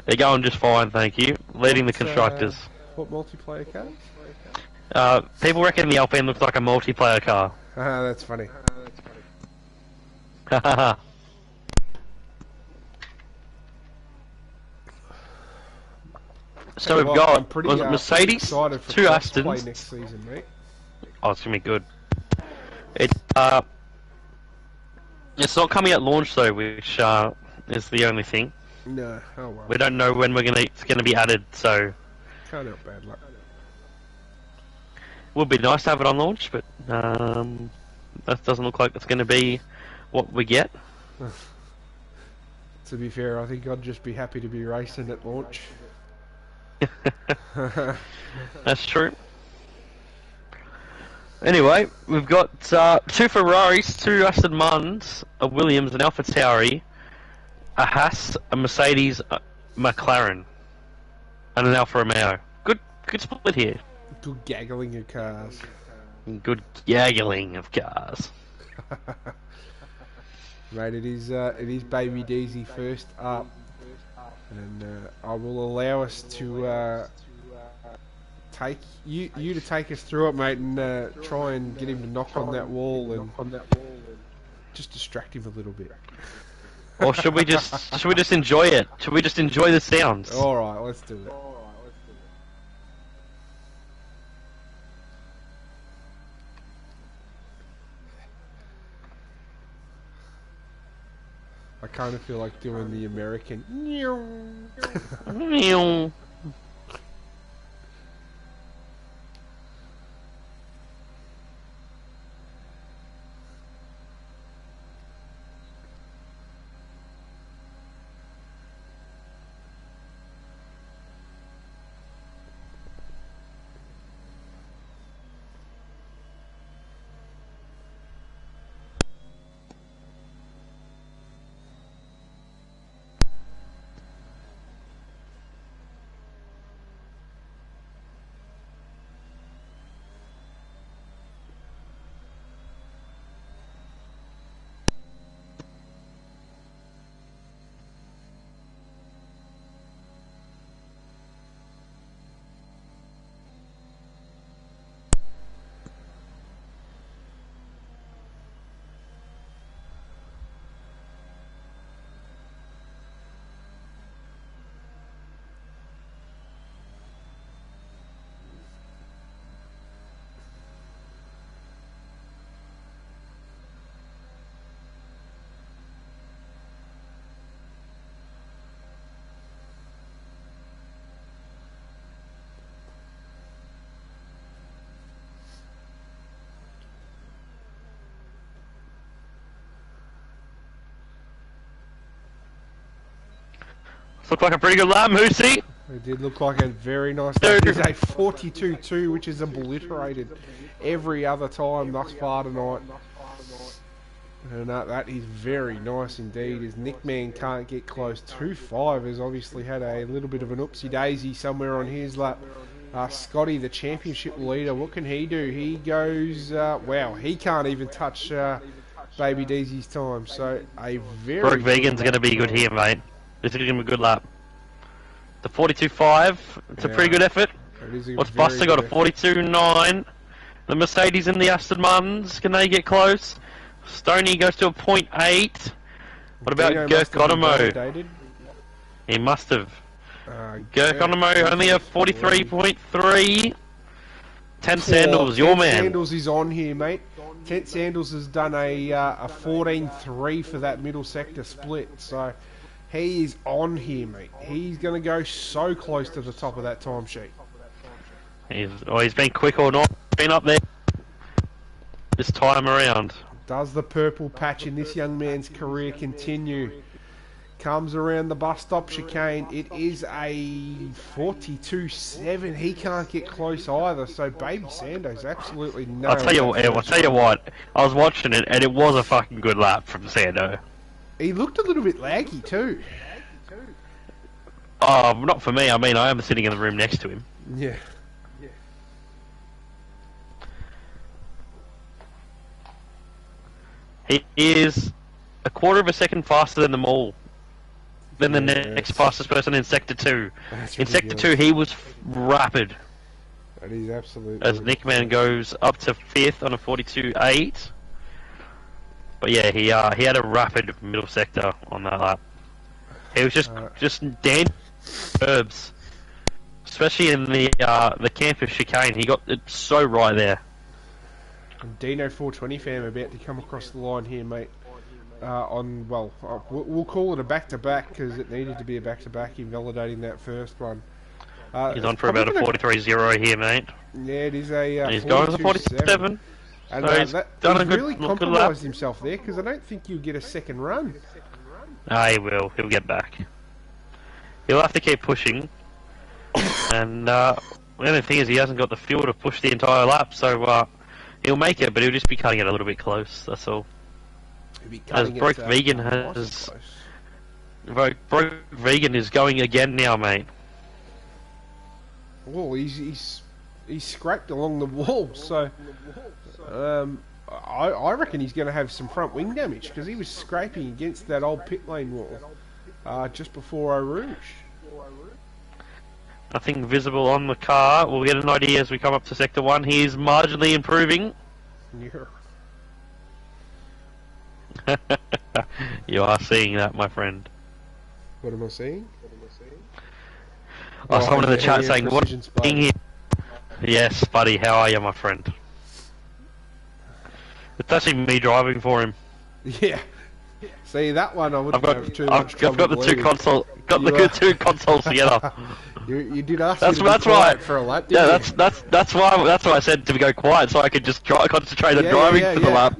They're going just fine, thank you. Leading the constructors. What multiplayer cars? People reckon the Alpine looks like a multiplayer car. That's funny. So we've got was it Mercedes, excited for 2 Crossplay Astons. next season, mate. Oh, it's gonna be good. It's not coming at launch though, which is the only thing. No, oh well. We don't know when it's gonna be added, so Can't help bad luck. would be nice to have it on launch, but that doesn't look like it's gonna be what we get. To be fair, I think I'd just be happy to be racing at launch. That's true. Anyway, we've got 2 Ferraris, 2 Aston Martins, a Williams, an AlphaTauri, a Haas, a Mercedes, a McLaren, and an Alfa Romeo. Good split here. Good gaggling of cars. Good gaggling of cars. Mate, it is Baby Deezy first up, and I will allow us to take you to take us through it, mate, and try and get him to knock on that wall and just distract him a little bit. Or should we just enjoy it? Should we just enjoy the sounds? All right, let's do it. I kind of feel like doing the American. Looked like a pretty good lap, Moosey. It did look like a very nice lap. It is a 42.2, which is obliterated every other time thus far tonight. And that is very nice indeed, as Nickman can't get close. 2.5 has obviously had a little bit of an oopsie-daisy somewhere on his lap. Scotty, the championship leader, what can he do? He goes, wow, he can't even touch Baby Deezy's time. So a very... Broke Vegan's going to be good here, mate. This is going to be a good lap. The 42.5, it's a pretty good effort. What's Buster got? A 42.9. The Mercedes and the Aston Martins, can they get close? Stoney goes to a 0.8. What about Gerkonomo? He must have. Gerkonomo only a 43.3. 10 Sandals, your man. Sandals is on here, mate. 10 Sandals has done a 14.3 for that middle sector split, so he is on here, mate. He's going to go so close to the top of that timesheet. He's been quick or not, been up there this time around. Does the purple patch in this young man's career continue? Comes around the bus stop chicane. It is a 42.7. He can't get close either. So Baby Sando's absolutely no. I'll tell you what. I was watching it, and it was a fucking good lap from Sando. He looked a little bit laggy too. Oh, not for me. I mean, I am sitting in the room next to him. Yeah. He is a quarter of a second faster than them all. Than the next fastest person in Sector 2. In Sector 2, he was rapid. That is absolutely. As Nickman goes up to 5th on a 42.8. But yeah, he had a rapid middle sector on that lap. He was just dancing curbs, especially in the campus chicane. He got it so right there. Dino 420 fam about to come across the line here, mate. We'll call it a back-to-back because it needed to be a back-to-back, invalidating that first one. He's on for about a 43.0 here, mate. Yeah, it is a. He's going to 47. And so he's done a really good compromised himself there because I don't think you'll get a second run. He will. He'll get back. He'll have to keep pushing. And the only thing is he hasn't got the fuel to push the entire lap, so he'll make it, but he'll just be cutting it a little bit close, that's all. As Broke Vegan has... Broke Vegan is going again now, mate. Well, he's scraped along the wall, so... I reckon he's going to have some front wing damage, because he was scraping against that old pit lane wall just before Eau Rouge. Nothing visible on the car. We'll get an idea as we come up to Sector 1. He is marginally improving. Yeah. You are seeing that, my friend. What am I seeing? Someone in the chat saying, what are you seeing here? Yes, buddy, how are you, my friend? It's actually me driving for him. Yeah. See, that one I wouldn't have too much I've got the two consoles together. You did ask that's me to be quiet for a lap, didn't you? That's why I said to go quiet so I could just concentrate on driving for the lap.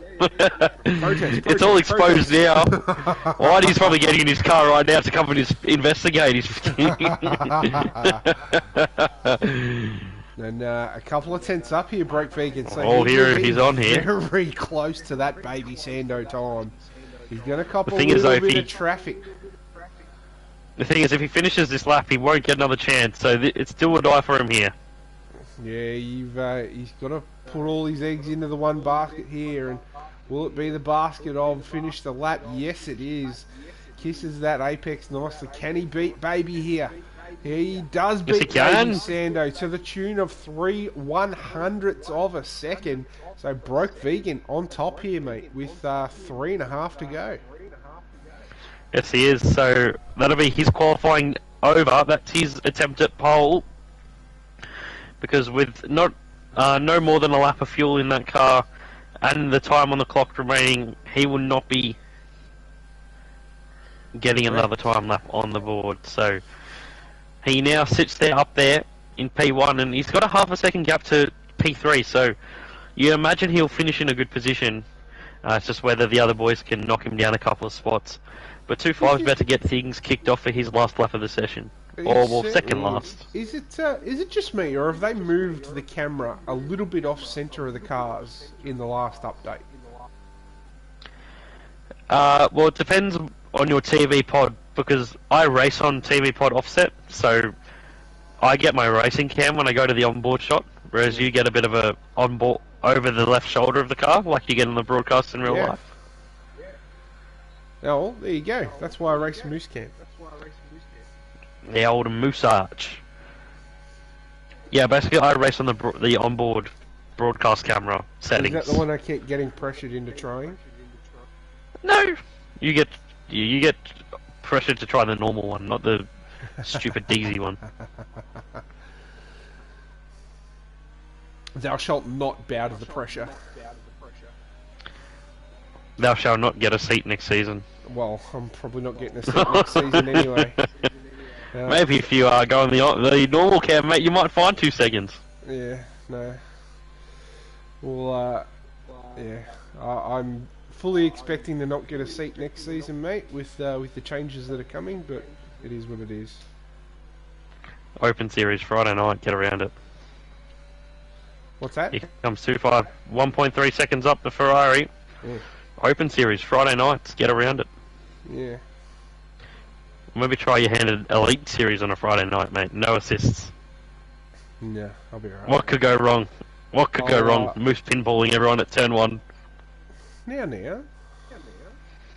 It's all exposed now. Whitey's probably getting in his car right now to come and investigate. And a couple of tenths up here, Broke Vegan. So he's on here. Very close to that baby Sando time. He's going to cop a little bit of traffic. The thing is, if he finishes this lap, he won't get another chance. So it's still a die for him here. Yeah, he's got to put all his eggs into the one basket here. And will it be the basket of finish the lap? Yes, it is. Kisses that apex nicely. Can he beat baby here? He does beat baby Sando to the tune of 3/100ths of a second. So Broke Vegan on top here, mate, with 3.5 to go. Yes, he is. So that'll be his qualifying over. That's his attempt at pole. Because with no more than a lap of fuel in that car and the time on the clock remaining, he will not be getting another time lap on the board. So he now sits there up there in P1 and he's got a half a second gap to P3. So you imagine he'll finish in a good position. It's just whether the other boys can knock him down a couple of spots. But 2.5's about to get things kicked off for his last lap of the session. Or second last. Is it just me, or have they moved the camera a little bit off centre of the cars in the last update? Well, it depends on your TV pod, because I race on TV pod offset, so I get my racing cam when I go to the onboard shot, whereas you get a bit of a onboard over the left shoulder of the car, like you get in the broadcast in real life. Oh, well, there you go. That's why I race a moose cam. The old moose arch. Yeah, basically I race on the onboard broadcast camera settings. Is that the one I keep getting pressured into trying? No, you get pressured to try the normal one, not the stupid DZ one. Thou shalt not bow to the pressure. Thou shalt not get a seat next season. Well, I'm probably not getting a seat next season anyway. Maybe if you go on the normal cam, mate, you might find 2 seconds. Yeah, no. Well, yeah, I'm fully expecting to not get a seat next season, mate, with the changes that are coming, but it is what it is. Open Series Friday night, get around it. What's that? Here comes 2.5, 1.3 seconds up the Ferrari. Yeah. Open Series Friday nights, get around it. Yeah. Maybe try your hand at Elite Series on a Friday night, mate. No assists. Yeah, I'll be alright. What could go wrong? What could go wrong? Moose pinballing everyone at turn 1. Now.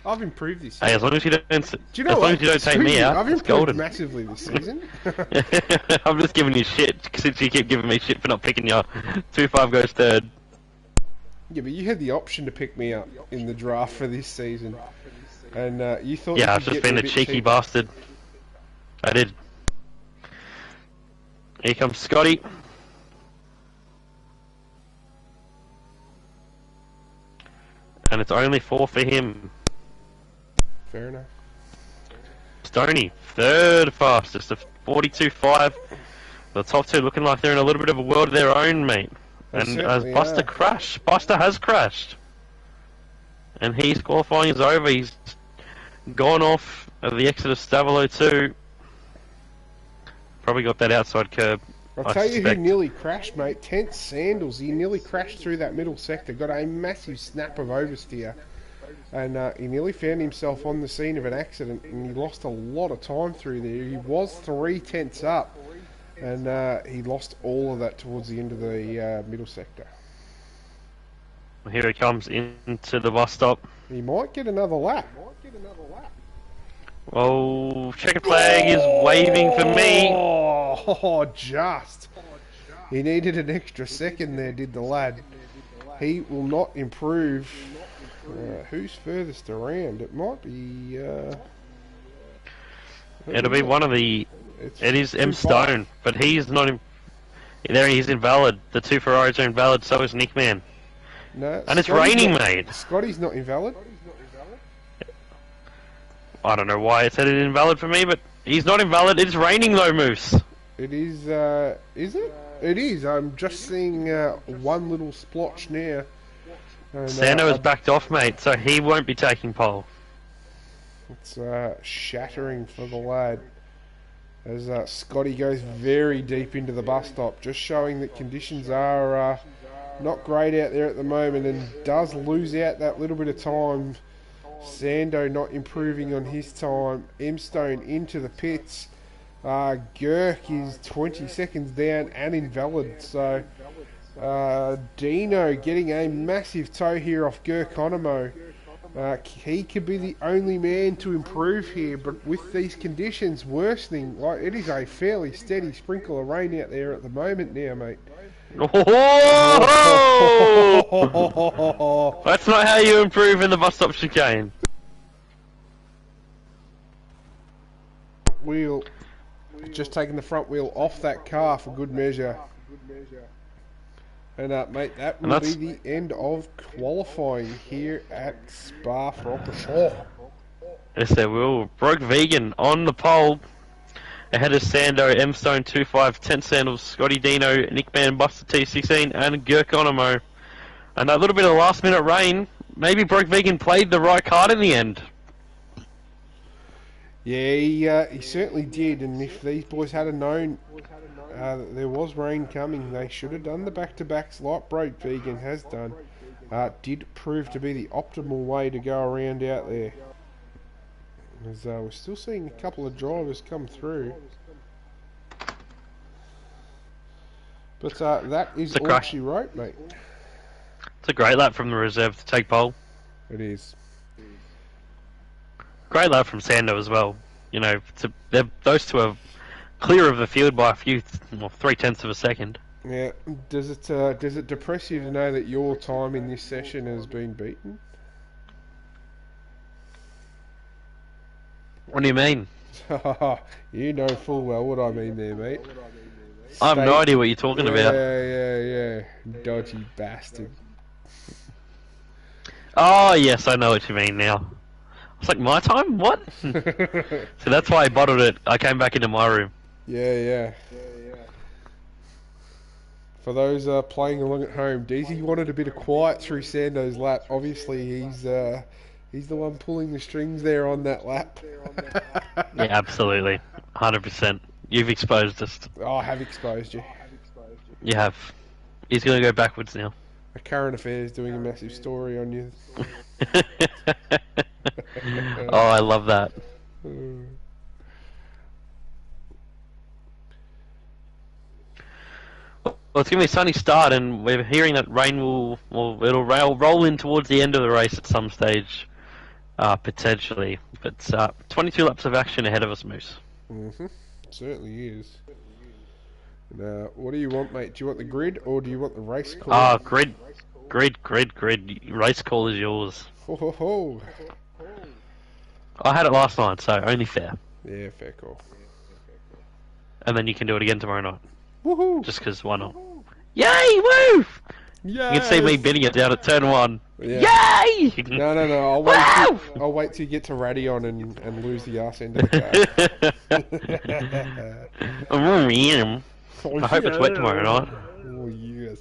I've improved this season. Hey, as long as you don't, as long as you don't take me out, I've it's improved golden. massively this season. I'm just giving you shit since you keep giving me shit for not picking you. 2.5 goes third. Yeah, but you had the option to pick me up in the draft for this season, and you thought Yeah, you I've could just get me been a a bit cheeky cheaper. bastard. I did. Here comes Scotty. And it's only 4 for him. Fair enough. Stoney, third fastest, a 42.5. The top two looking like they're in a little bit of a world of their own, mate. They And as certainly Buster are. crashed, Buster has crashed. And his qualifying is over. He's gone off of the exit of Stavilo 2. Probably got that outside curb. I'll I tell you who suspect. nearly crashed, mate. Tenth Sandals. He nearly crashed through that middle sector. Got a massive snap of oversteer. And he nearly found himself on the scene of an accident. And he lost a lot of time through there. He was 3/10 up. And he lost all of that towards the end of the middle sector. Here he comes into the bus stop. He might get another lap. Oh, checkered flag is waving for me. Oh, just. He needed an extra second there, did the lad. He will not improve. Who's furthest around? It might be... It'll be one of the... It is M. 2-5. Stone, but he's not... There he's invalid. The two Ferraris are invalid, so is Nickman. No, And it's Scotty's raining, not, mate. Scotty's not invalid. I don't know why it said it invalid for me, but he's not invalid. It's raining though, Moose. It is it? It is. I'm just seeing one little splotch now. And, Sando has backed off, mate, so he won't be taking pole. It's shattering for the lad. As Scotty goes very deep into the bus stop, just showing that conditions are not great out there at the moment, and does lose out that little bit of time. Sando not improving on his time. M-Stone into the pits. Gurk is 20 seconds down and invalid. So Dino getting a massive toe here off Gurkonomo. He could be the only man to improve here, but with these conditions worsening, like it is a fairly steady sprinkle of rain out there at the moment now, mate. Oh! That's not how you improve in the bus stop chicane. Wheel, just taking the front wheel off that car for good measure. And mate, that will be the end of qualifying here at Spa-Francorchamps. Yes, they will. Broke Vegan on the pole. Ahead of Sando, M-Stone 2.5, 10 Sandals, Scotty Dino, Nickman, Buster T16, and Gurkonomo. And that little bit of last minute rain, maybe Broke Vegan played the right card in the end. Yeah, he certainly did. And if these boys had known that there was rain coming, they should have done the back-to-backs like Broke Vegan has done. Did prove to be the optimal way to go around out there. As we're still seeing a couple of drivers come through. But that is all she wrote, mate. It's a great lap from the reserve to take pole. It is. Great lap from Sando as well. You know, those two are clear of the field by a few, 3/10 of a second. Yeah. Does it depress you to know that your time in this session has been beaten? What do you mean? You know full well what I mean there, mate. I have no idea what you're talking about. Yeah. Dodgy bastard. Oh, yes, I know what you mean now. It's like, my time? What? So that's why I bottled it. I came back into my room. Yeah. For those playing along at home, DZ wanted a bit of quiet through Sando's lap. Obviously, he's the one pulling the strings there on that lap. Yeah, absolutely. 100%. You've exposed us. I have exposed you. You have. He's going to go backwards now. A current affairs doing a massive story on you. Oh, I love that. Well, it's going to be a sunny start, and we're hearing that rain it'll roll in towards the end of the race at some stage, potentially. But 22 laps of action ahead of us, Moose. Certainly is. Now, what do you want, mate? Do you want the grid or do you want the race call? Grid. Grid. Race call is yours. Ho, ho, ho. I had it last night, so only fair. Yeah, fair call. And then you can do it again tomorrow night. Woohoo! Just 'cause why not? Yay! Woo! Yes! You can see me bidding it down at turn 1. Yeah. Yay! No. I'll wait till you get to Radion and lose the arse end of the car. I hope it's wet tomorrow night. Oh yes.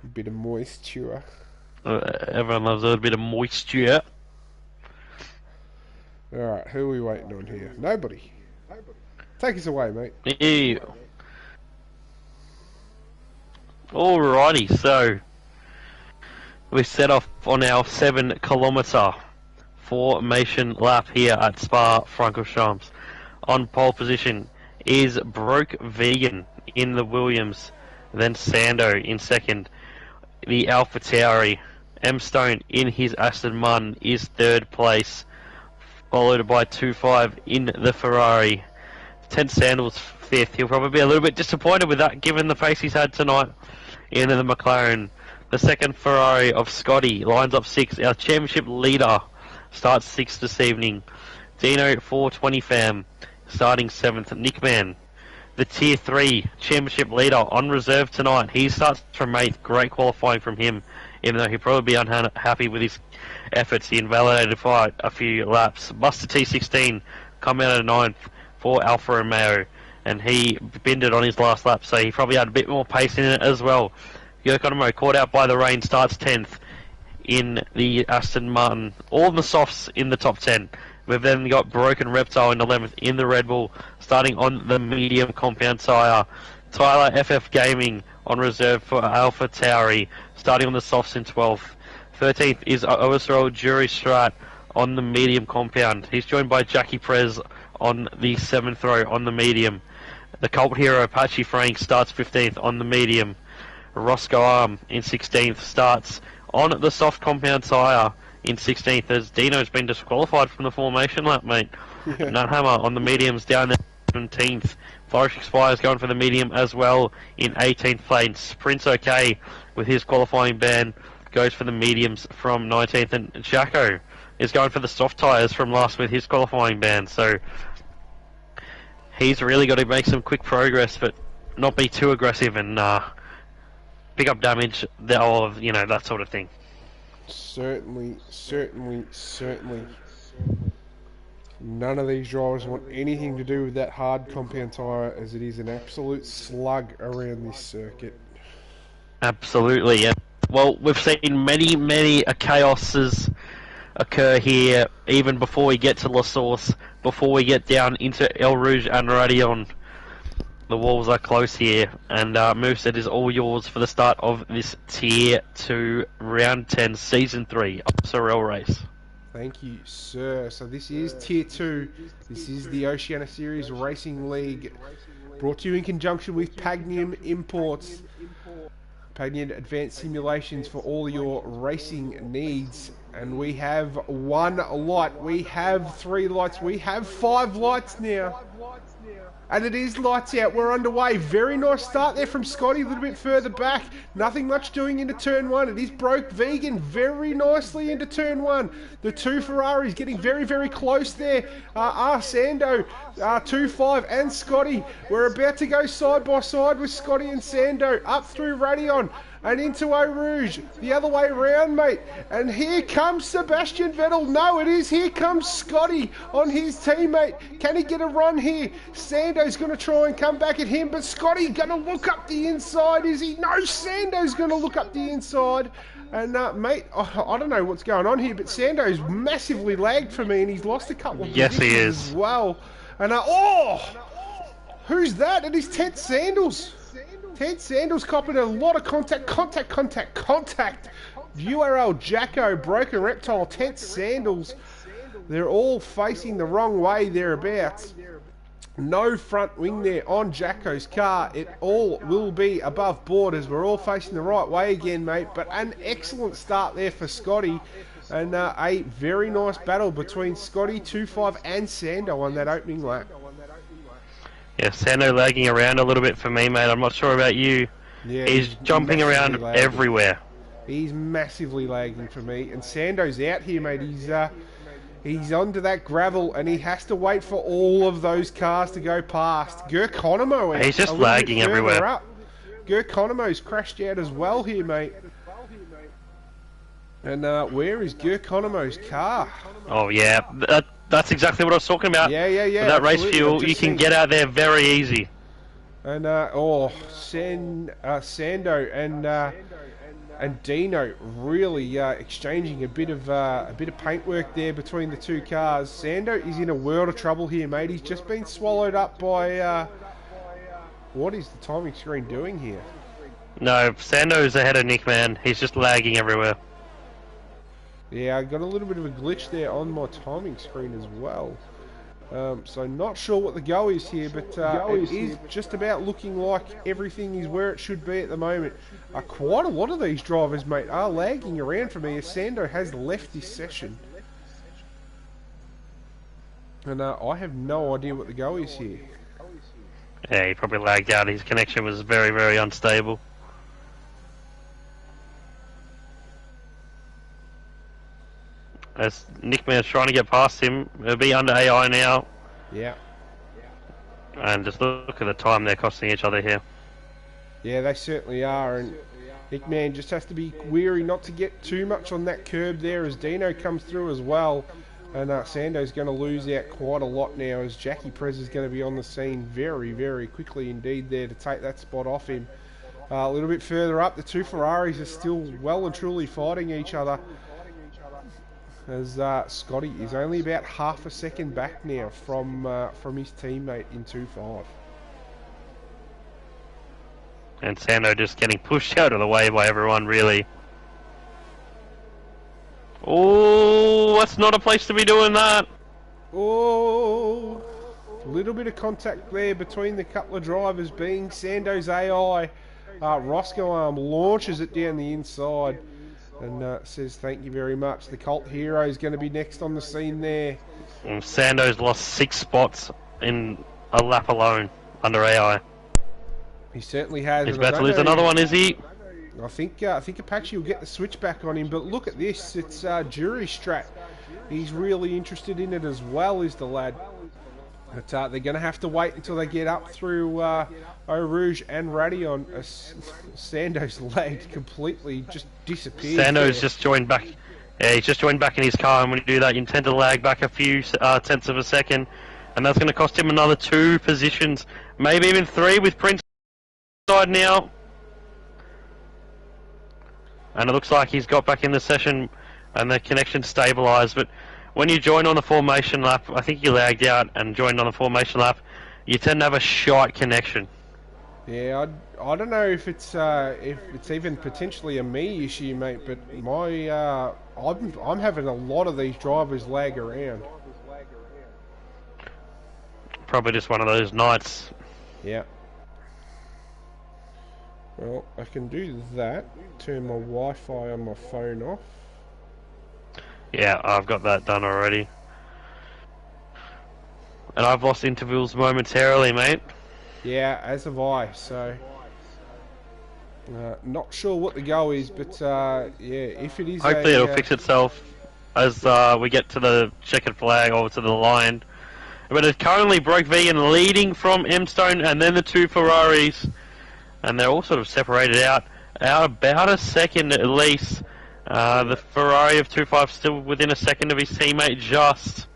A bit of moisture. Everyone loves a little bit of moisture. Alright, who are we waiting on here? Nobody. Take us away, mate. Ew. Alrighty, so we set off on our 7-kilometre formation lap here at Spa-Francorchamps. On pole position is Broke Vegan in the Williams, then Sando in second. The Alpha Tauri, M Stone in his Aston Martin is third place, followed by 2.5 in the Ferrari. 10 Sandals fifth. He'll probably be a little bit disappointed with that given the pace he's had tonight in the McLaren. The second Ferrari of Scotty lines up 6th. Our championship leader starts 6th this evening. Dino 420 fam starting 7th. Nickman, the Tier 3 championship leader on reserve tonight. He starts from 8th. Great qualifying from him, even though he'll probably be unhappy with his efforts. He invalidated for a few laps. Buster T16 come out of 9th for Alfa Romeo, and he binned it on his last lap, so he probably had a bit more pace in it as well. Yokonomo, caught out by the rain, starts 10th in the Aston Martin. All the softs in the top 10. We've then got Broken Reptile in 11th in the Red Bull, starting on the medium compound tyre. Tyler FF Gaming on reserve for Alpha Tauri, starting on the softs in 12th. 13th is Oasro Jury Strat on the medium compound. He's joined by Jackie Prez on the 7th row on the medium. The Cult Hero Apache Frank starts 15th on the medium. Roscoe Arm in 16th starts on the soft compound tyre in 16th as Dino's been disqualified from the formation lap, mate. Nut Hammer on the mediums down there 17th. Flourish Expires going for the medium as well in 18th place. Prince OK with his qualifying ban goes for the mediums from 19th, and Jacko is going for the soft tyres from last with his qualifying ban, so he's really got to make some quick progress but not be too aggressive and pick up damage, that sort of thing. Certainly. None of these drivers want anything to do with that hard compound tyre, as it is an absolute slug around this circuit. Absolutely, yeah. Well, we've seen many chaoses occur here, even before we get to La Source, before we get down into El Rouge and Radion. The walls are close here, and Moveset is all yours for the start of this Tier 2 Round 10 Season 3 of Sorel race. Thank you, sir. So this is Tier 2. This is the Oceania Series Racing League, brought to you in conjunction with Pagnium Imports. Pagnium Advanced Simulations for all your racing needs. And we have one light, we have 3 lights, we have 5 lights now. And it is lights out, we're underway. Very nice start there from Scotty, a little bit further back. Nothing much doing into turn 1. It is Broke Vegan very nicely into turn 1. The 2 Ferraris getting very close there. Sando, 2.5 and Scotty. We're about to go side by side with Scotty and Sando up through Radion and into Eau Rouge, the other way around, mate. And here comes Sebastian Vettel. No, it is. Here comes Scotty on his teammate. Can he get a run here? Sando's going to try and come back at him, but Scotty going to look up the inside, is he? No, Sando's going to look up the inside. And, mate, I don't know what's going on here, but Sando's massively lagged for me, and he's lost a couple of Yes, he is. as well. And, who's that? It is Ted Sandals. Ted Sandals copping a lot of contact. URL Jacko, Broken Reptile, Ted Sandals. They're all facing the wrong way thereabouts. No front wing there on Jacko's car. It all will be above board as we're all facing the right way again, mate. But an excellent start there for Scotty. And a very nice battle between Scotty, 2.5 and Sando on that opening lap. Yeah, Sando lagging around a little bit for me, mate. I'm not sure about you. Yeah, he's jumping around everywhere. He's massively lagging for me. And Sando's out here, mate. He's onto that gravel, and he has to wait for all of those cars to go past. Gurkonomo out. He's just lagging everywhere. Up. Gurkonomo's crashed out as well here, mate. And where is Gurkonomo's car? Oh yeah, that's exactly what I was talking about. Yeah. With that race fuel, you can get out there very easy. And Sando and Dino really exchanging a bit of paintwork there between the two cars. Sando is in a world of trouble here, mate. He's just been swallowed up by. What is the timing screen doing here? No, Sando's ahead of Nick, man. He's just lagging everywhere. Yeah, I got a little bit of a glitch there on my timing screen as well. So not sure what the go is here, but it is just about looking like everything is where it should be at the moment. Quite a lot of these drivers, mate, are lagging around for me as Sando has left this session. And I have no idea what the go is here. Yeah, he probably lagged out. His connection was very, very unstable. As Nickman's trying to get past him, it'll be under AI now. Yeah. And just look at the time they're costing each other here. Yeah, they certainly are, and Nickman just has to be wary not to get too much on that curb there as Dino comes through as well. And Sando's going to lose out quite a lot now as Jackie Prez is going to be on the scene very, very quickly indeed there to take that spot off him. A little bit further up, the two Ferraris are still well and truly fighting each other. As Scotty is only about half a second back now from his teammate in 2.5. And Sando just getting pushed out of the way by everyone, really. Oh, that's not a place to be doing that. Oh, a little bit of contact there between the couple of drivers being Sando's AI. Roscoe Arm launches it down the inside. And says thank you very much. The Colt Hero is going to be next on the scene there. And Sando's lost 6 spots in a lap alone under AI. He certainly has. He's about to lose another one, is he? I think Apache will get the switch back on him. But look at this. It's Jury Strat. He's really interested in it as well, is the lad. But they're going to have to wait until they get up through Eau Rouge and Radion. Sando's lagged completely, just disappeared. Sando's just joined back. Yeah, he's just joined back in his car, and when you do that, you tend to lag back a few tenths of a second, and that's going to cost him another 2 positions, maybe even 3 with Prince side now. And it looks like he's got back in the session, and the connection stabilised, but when you join on the formation lap, I think you lagged out and joined on the formation lap, you tend to have a shite connection. Yeah, I don't know if it's even potentially a me issue, mate, but my I'm having a lot of these drivers lag around. Probably just one of those nights. Yeah. Well, I can do that. Turn my Wi-Fi on my phone off. Yeah, I've got that done already. And I've lost intervals momentarily, mate. Yeah, as have I, so... not sure what the go is, but yeah, if it is hopefully it'll fix itself as we get to the checkered flag or to the line. But it's currently Broke Vegan leading from M-Stone and then the 2 Ferraris. And they're all sort of separated out about a second at least. The Ferrari of 2.5 still within a second of his teammate just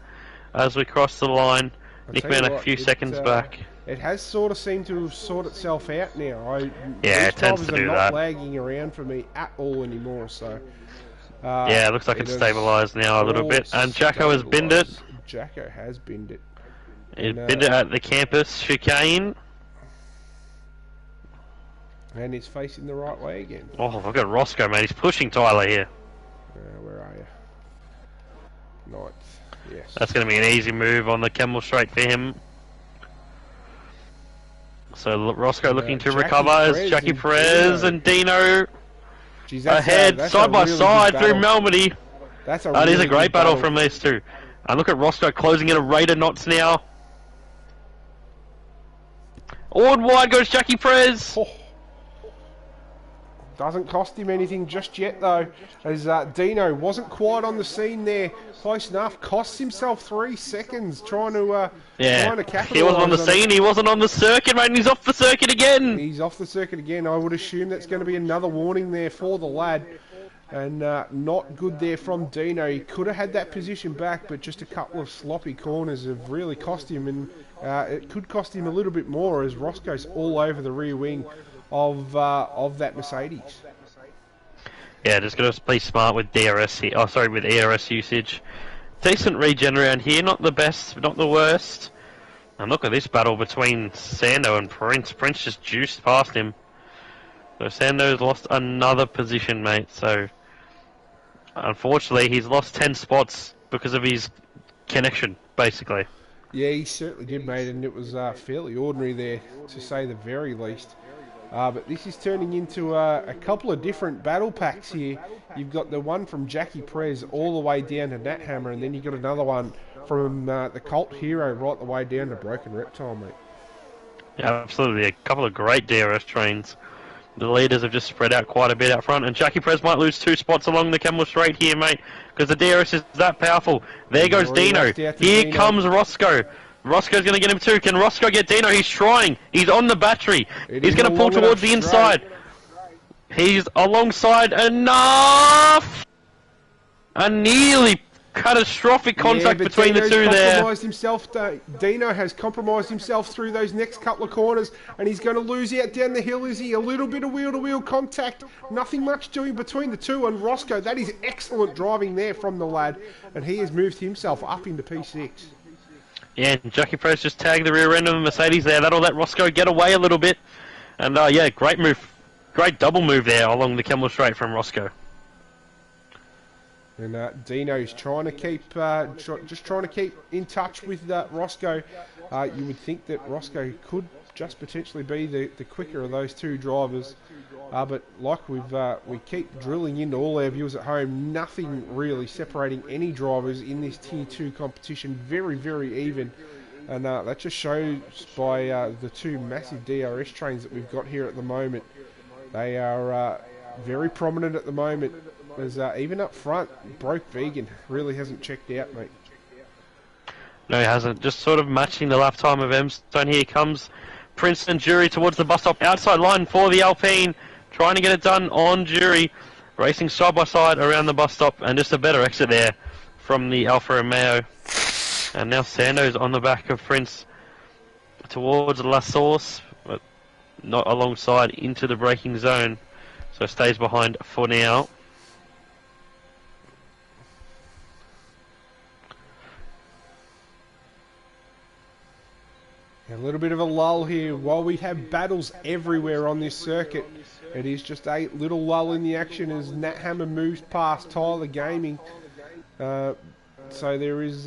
as we cross the line. Nickman a few seconds back. It has sort of seemed to have sorted itself out now. Yeah, it tends to do not that. Lagging around for me at all anymore. So yeah, it looks like it's stabilised now a little bit. And Jacko has binned it. Jacko has binned it. He's binned it at the campus chicane. And he's facing the right way again. Oh, look at Roscoe, man. He's pushing Tyler here. Where are you? Ninth. Yes. That's going to be an easy move on the Camel Straight for him. So Roscoe looking to recover as Jackie Perez and Dino ahead side by side through Melmedy. That is a great battle from these two. And look at Roscoe closing in a rate of knots now. All and wide goes Jackie Perez. Oh. Doesn't cost him anything just yet, though, as Dino wasn't quite on the scene there. Close enough. Costs himself 3 seconds trying to capitalise. He wasn't on the scene. He wasn't on the circuit, mate. And he's off the circuit again. He's off the circuit again. I would assume that's going to be another warning there for the lad. And not good there from Dino. He could have had that position back, but just a couple of sloppy corners have really cost him. And it could cost him a little bit more as Roscoe's all over the rear wing of that Mercedes. Yeah, just got to be smart with DRS here. Oh, sorry, with ERS usage. Decent regen around here, not the best, but not the worst. And look at this battle between Sando and Prince. Prince just juiced past him. So Sando's lost another position, mate. So unfortunately, he's lost 10 spots because of his connection, basically. Yeah, he certainly did, mate, and it was fairly ordinary there, to say the very least. But this is turning into a couple of different battle packs here. You've got the one from Jackie Prez all the way down to Nat Hammer, and then you've got another one from the Cult Hero right the way down to Broken Reptile, mate. Yeah, absolutely. A couple of great DRS trains. The leaders have just spread out quite a bit out front, and Jackie Prez might lose 2 spots along the Camel Straight here, mate, because the DRS is that powerful. There goes Dino. Here comes Roscoe. Roscoe's going to get him too. Can Roscoe get Dino? He's trying. He's on the battery. He's going to pull towards the inside. He's alongside enough. A nearly catastrophic contact between the two there. Dino has compromised himself through those next couple of corners, and he's going to lose out down the hill, is he? A little bit of wheel-to-wheel contact. Nothing much doing between the two, and Roscoe, that is excellent driving there from the lad, and he has moved himself up into P6. Yeah, and Jackie Prez just tagged the rear end of the Mercedes there. That'll let Roscoe get away a little bit. And yeah, great move. Great double move there along the Camel Straight from Roscoe. And Dino's trying to keep, just trying to keep in touch with Roscoe. You would think that Roscoe could just potentially be the quicker of those two drivers. But like we keep drilling into all our viewers at home, nothing really separating any drivers in this Tier 2 competition. Very, very even. And that just shows by the two massive DRS trains that we've got here at the moment. They are very prominent at the moment. There's even up front, Broke Vegan really hasn't checked out, mate. No, he hasn't. Just sort of matching the lap time of M-Stone. Here comes Princeton Jury towards the bus stop. Outside line for the Alpine. Trying to get it done on Jury. Racing side by side around the bus stop. And just a better exit there from the Alfa Romeo. And now Sando's on the back of Prince towards La Source. But not alongside into the braking zone. So stays behind for now. A little bit of a lull here. While we have battles everywhere on this circuit, it is just a little lull in the action as Nat Hammer moves past Tyler Gaming. So there is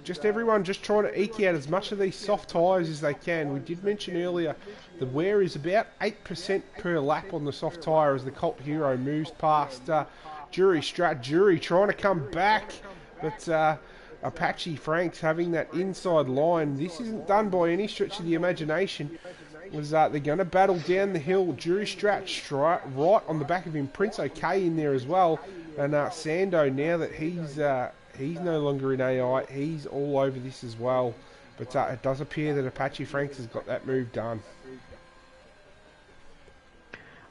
just everyone just trying to eke out as much of these soft tyres as they can. We did mention earlier the wear is about 8% per lap on the soft tyre as the Cult Hero moves past Jury Strat. Jury trying to come back, but Apache Franks having that inside line. This isn't done by any stretch of the imagination. They're going to battle down the hill. Jury Strat right on the back of him. Prince OK in there as well. And Sando, now that he's no longer in AI, he's all over this as well. But it does appear that Apache Franks has got that move done.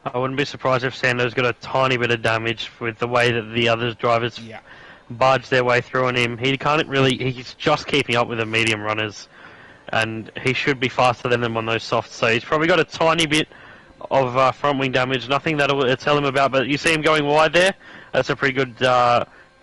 I wouldn't be surprised if Sando's got a tiny bit of damage with the way that the other drivers barge their way through on him. He can't really, he's just keeping up with the medium runners, and he should be faster than them on those softs, so he's probably got a tiny bit of front wing damage, nothing that'll tell him about, but you see him going wide there, that's a pretty good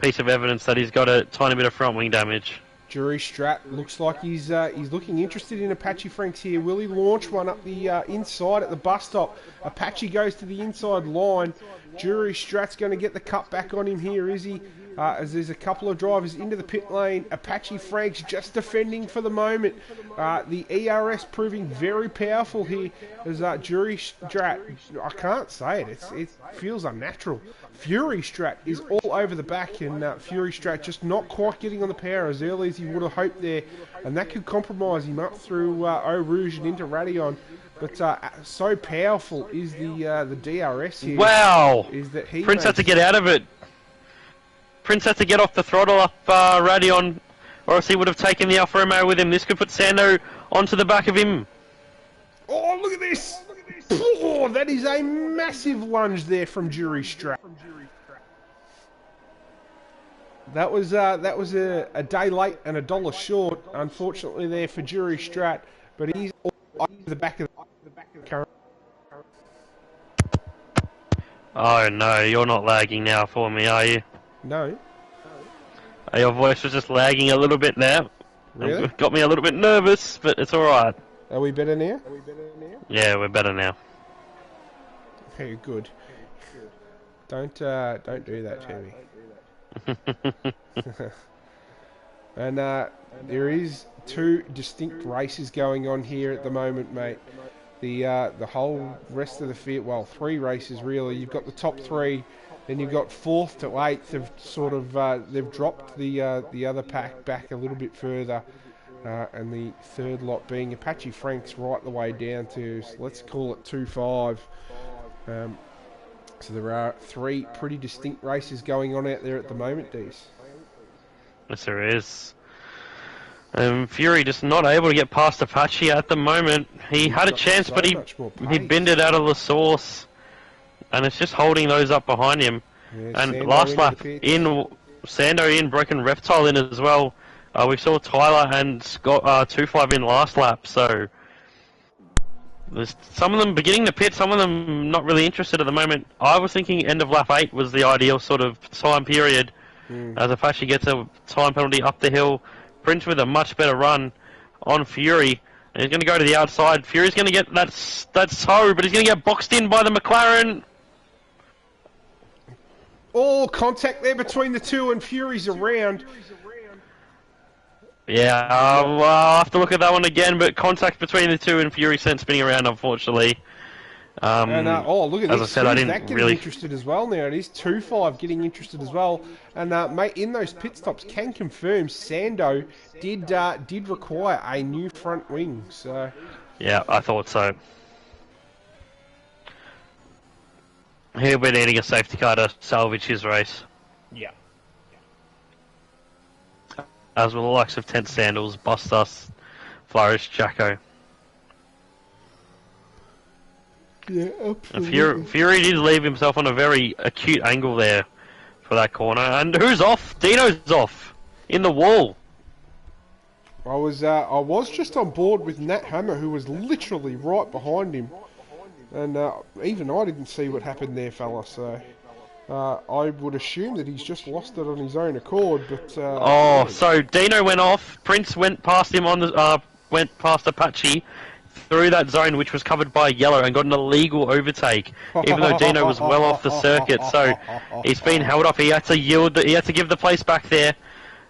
piece of evidence that he's got a tiny bit of front wing damage. Jury Strat looks like he's looking interested in Apache Franks here. Will he launch one up the inside at the bus stop? Apache goes to the inside line. Jury Strat's going to get the cut back on him here, is he? As there's a couple of drivers into the pit lane. Apache Franks just defending for the moment. The ERS proving very powerful here as Jury Strat, I can't say it, it feels unnatural. Fury Strat is all over the back, and Fury Strat just not quite getting on the power as early as he would have hoped there, and that could compromise him up through Eau Rouge and into Radion. But so powerful is the DRS here. Wow! Is that he Prince had to get out of it. Prince had to get off the throttle up Radion, or else he would have taken the Alfa Romeo with him. This could put Sando onto the back of him. Oh, look at this! Oh, that is a massive lunge there from Jury Strat. That was a day late and $1 short, unfortunately, there for Jury Strat. But he's on the back of the current. Oh no, you're not lagging now for me, are you? No. Your voice was just lagging a little bit there. Really? It got me a little bit nervous, but it's alright. Are we better now? Yeah, we're better now. Very good. Don't do that to me. And there is 2 distinct races going on here at the moment, mate. The whole rest of the field, well, 3 races really. You've got the top 3, then you've got 4th to 8th. Have sort of they've dropped the other pack back a little bit further, and the 3rd lot being Apache Franks right the way down to, let's call it 2-5. So there are 3 pretty distinct races going on out there at the moment, Dees. Yes, there is. Fury just not able to get past Apache at the moment. He had a chance, but he binned it out of the source, and it's just holding those up behind him. Yeah, and Sando last lap in Sando in, broken reptile in as well. We saw Tyler and Scott 2-5 in last lap, so there's some of them beginning to pit, some of them not really interested at the moment. I was thinking end of lap 8 was the ideal sort of time period, as Apache gets a time penalty up the hill. Prince with a much better run on Fury, and he's going to go to the outside. Fury's going to get that's so, but he's going to get boxed in by the McLaren. Oh, contact there between the 2, and Fury's around. Yeah, I'll have to look at that one again, but contact between the 2 and Fury sent spinning around, unfortunately. Oh, look at as this. I said, I didn't that getting really interested as well now. It is 2-5 getting interested as well. And, mate, in those pit stops, can confirm Sando did require a new front wing. So yeah, I thought so. He'll be needing a safety car to salvage his race. Yeah. As will the likes of Tent Sandals, Bustus, Flourish, Jacko. Yeah, absolutely. And Fury did leave himself on a very acute angle there for that corner. And who's off? Dino's off in the wall. I was just on board with Nat Hammer, who was literally right behind him, and even I didn't see what happened there, fella. So I would assume that he's just lost it on his own accord. But so Dino went off. Prince went past him on the went past Apache through that zone, which was covered by yellow, and got an illegal overtake, even though Dino was well off the circuit. So he's been held off. He had to yield. He had to give the place back there.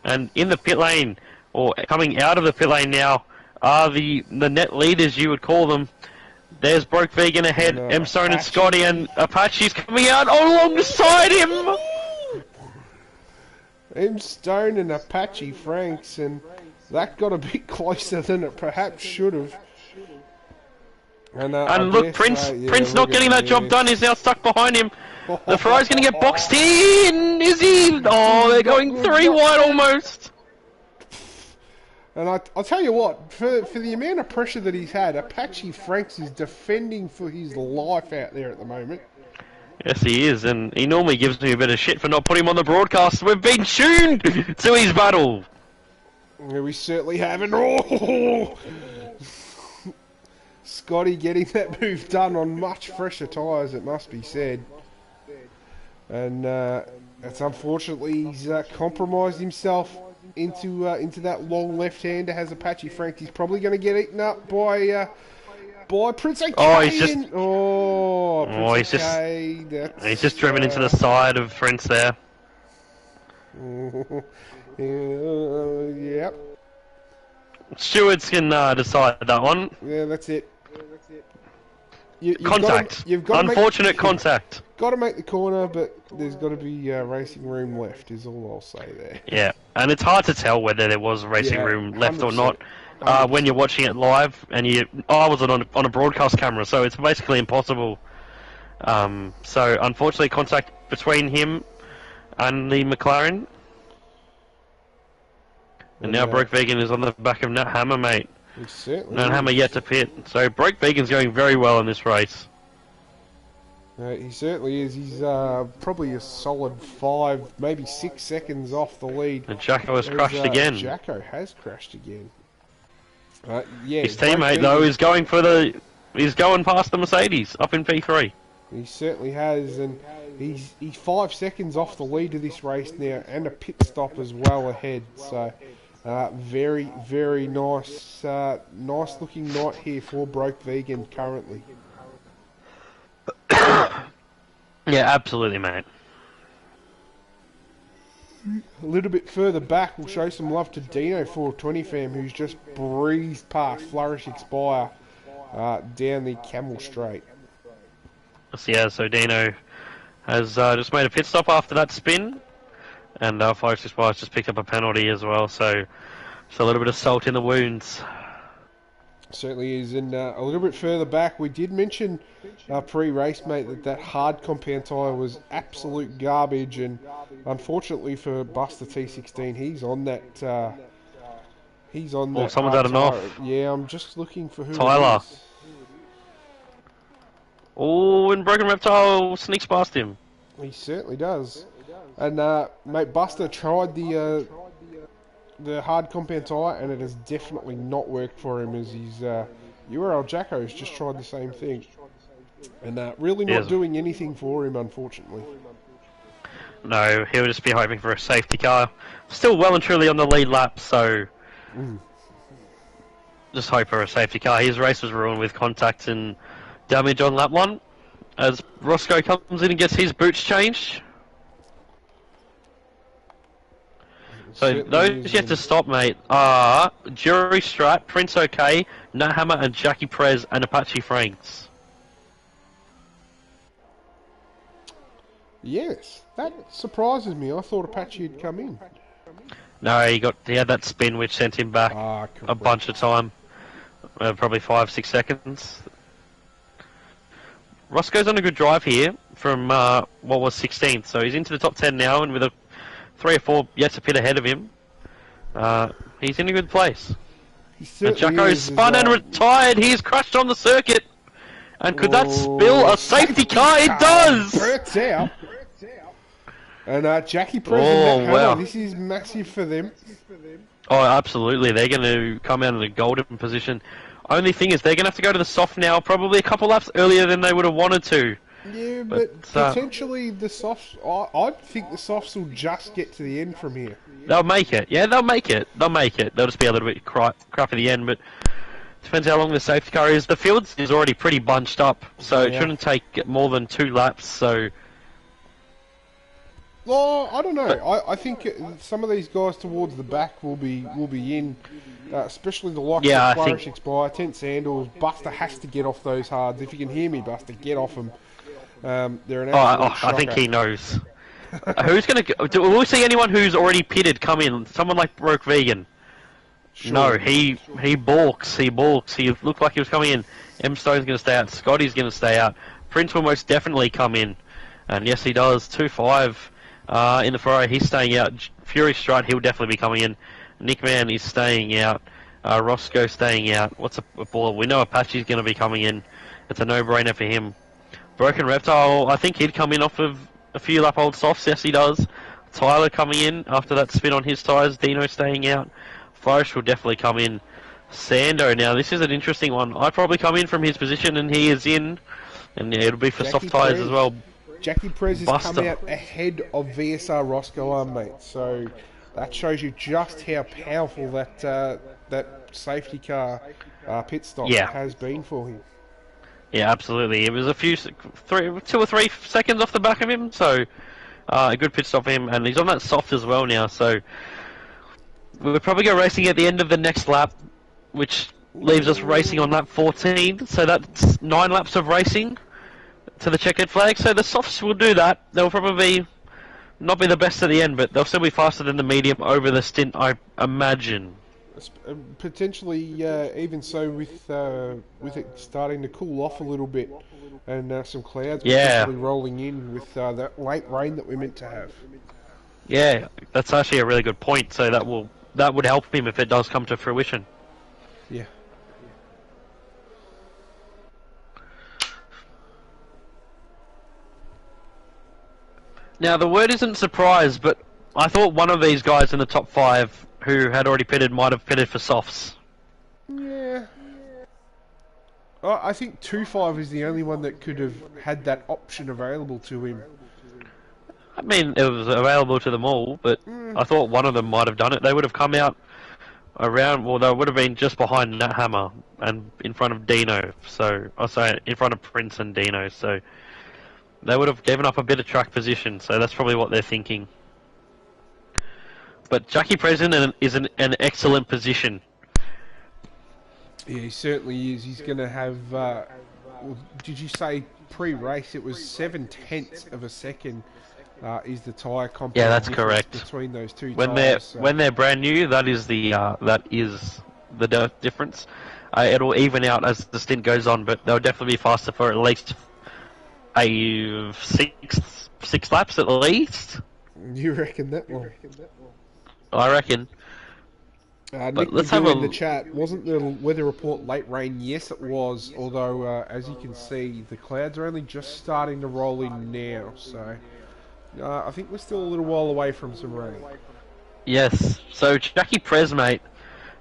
And in the pit lane, or coming out of the pit lane now, are the net leaders, you would call them. There's Broke Vegan ahead, M Stone and Scotty, and Apache's coming out alongside him. M Stone and Apache Franks, and that got a bit closer than it perhaps should have. And look, Prince not getting that job done. He's now stuck behind him. The Ferrari's going to get boxed in. Is he? Oh, they're going 3 wide almost. And I'll tell you what, for the amount of pressure that he's had, Apache Franks is defending for his life out there at the moment. Yes, he is, and he normally gives me a bit of shit for not putting him on the broadcast. We've been tuned to his battle. Yeah, we certainly haven't. Oh! Scotty getting that move done on much fresher tyres, it must be said. And it's unfortunately he's compromised himself into that long left-hander. Has Apache Frank. He's probably going to get eaten up by Prince AK. He's just driven into the side of Prince there. Yep. Stewards can decide that one. Yeah, that's it. Contact. Unfortunate contact. Got to make the corner, but there's got to be racing room left, is all I'll say there. Yeah, and it's hard to tell whether there was racing room left 100%. Or not. when you're watching it live, and I wasn't on a broadcast camera, so it's basically impossible. So unfortunately, contact between him and the McLaren, and now Broke Vegan is on the back of Nat Hammer, mate. Nat Hammer yet to pit, so Broke Vegan's going very well in this race. He certainly is. He's probably a solid 5, maybe 6 seconds off the lead. And Jacko has crashed again. Jacko has crashed again. His teammate though is going past the Mercedes up in P3. He certainly has, and he's 5 seconds off the lead of this race now, and a pit stop as well ahead. So very, very nice, nice looking night here for Broke Vegan currently. Yeah, absolutely, mate. A little bit further back, we'll show some love to Dino 420 fam, who's just breezed past Flourish Expire down the Camel Straight. Yeah, so Dino has just made a pit stop after that spin, and Flourish Expire just picked up a penalty as well, so just a little bit of salt in the wounds. Certainly is, and a little bit further back, we did mention pre-race, mate, that hard compound tyre was absolute garbage, and unfortunately for Buster T16, he's on that. He's on that. Someone's had enough. Yeah, I'm just looking for who. Tyler. It is. Oh, and Broken Reptile sneaks past him. He certainly does, and mate, Buster tried the hard compound tyre, and it has definitely not worked for him, as his URL Jacko's just tried the same thing. And really not doing anything for him, unfortunately. No, he'll just be hoping for a safety car. Still well and truly on the lead lap, so just hope for a safety car. His race was ruined with contact and damage on lap 1, as Roscoe comes in and gets his boots changed. So those yet to stop, mate, are Jury Strat, Prince OK, Nat Hammer, and Jackie Prez, and Apache Franks. Yes, that surprises me. I thought Apache had come in. No, he had that spin which sent him back a bunch of time, probably 5-6 seconds. Roscoe's on a good drive here from what was 16th, so he's into the top 10 now, and with a 3 or 4 yet to pit ahead of him, he's in a good place. And Jacko's spun and retired. He's crashed on the circuit. And could that spill a safety car? It does! Burts out. And Jackie Prez and Nat Hammer, this is massive for them. Oh, absolutely. They're going to come out in a golden position. Only thing is, they're going to have to go to the soft now, probably a couple laps earlier than they would have wanted to. Yeah, but potentially the softs, I think the softs will just get to the end from here. They'll make it. Yeah, they'll make it. They'll make it. They'll just be a little bit crap at the end, but depends how long the safety car is. The field is already pretty bunched up, so it shouldn't take more than 2 laps, so... Well, I don't know. I think some of these guys towards the back will be in, especially the likes of Flourish Expire, Tent Sandals. Buster has to get off those hards. If you can hear me, Buster, get off them. They're an absolute shocker. I think he knows. Who's going to... Will we see anyone who's already pitted come in? Someone like Broke Vegan? Sure. No, he balks. He balks. He looked like he was coming in. M Stone's going to stay out. Scotty's going to stay out. Prince will most definitely come in. And yes, he does. 2-5 in the Ferrari. He's staying out. Fury Strut, he'll definitely be coming in. Nick Man is staying out. Roscoe staying out. What's a baller? We know Apache's going to be coming in. It's a no-brainer for him. Broken Reptile, I think he'd come in off of a few lap old softs. Yes, he does. Tyler coming in after that spin on his tyres. Dino staying out. Flourish will definitely come in. Sando, now this is an interesting one. I'd probably come in from his position, and he is in. And yeah, it'll be for soft tyres as well. Jackie Prez has come out ahead of VSR Roscoe, mate. So that shows you just how powerful that safety car pit stop has been for him. Yeah, absolutely. It was a few, 2 or 3 seconds off the back of him, so a good pit stop for him. And he's on that soft as well now, so we'll probably go racing at the end of the next lap, which leaves us racing on lap 14. So that's 9 laps of racing to the checkered flag. So the softs will do that. They'll probably not be the best at the end, but they'll still be faster than the medium over the stint, I imagine. Potentially, even so, with it starting to cool off a little bit, and some clouds potentially rolling in with that late rain that we're meant to have. Yeah, that's actually a really good point. So that would help him if it does come to fruition. Yeah. Now the word isn't surprise, but I thought one of these guys in the top 5 who had already pitted might have pitted for softs. Yeah. I think 2-5 is the only one that could have had that option available to him. I mean, it was available to them all, but I thought one of them might have done it. They would have come out around, well, they would have been just behind Nat Hammer and in front of Dino. So, I say in front of Prince and Dino. So, they would have given up a bit of track position. So that's probably what they're thinking. But Jackie President is in an excellent position. Yeah, he certainly is. He's going to have. Well, did you say pre-race it was 0.7 of a second? Is the tyre compound? Yeah, that's correct. Between those two tyres. When they're brand new, that is the difference. It'll even out as the stint goes on, but they'll definitely be faster for at least a six laps at least. You reckon that one? I reckon. Nick let's have in the chat. Wasn't the weather report late rain? Yes, it was. Although, as you can see, the clouds are only just starting to roll in now. So, I think we're still a little while away from some rain. Yes. So Jackie Prez, mate,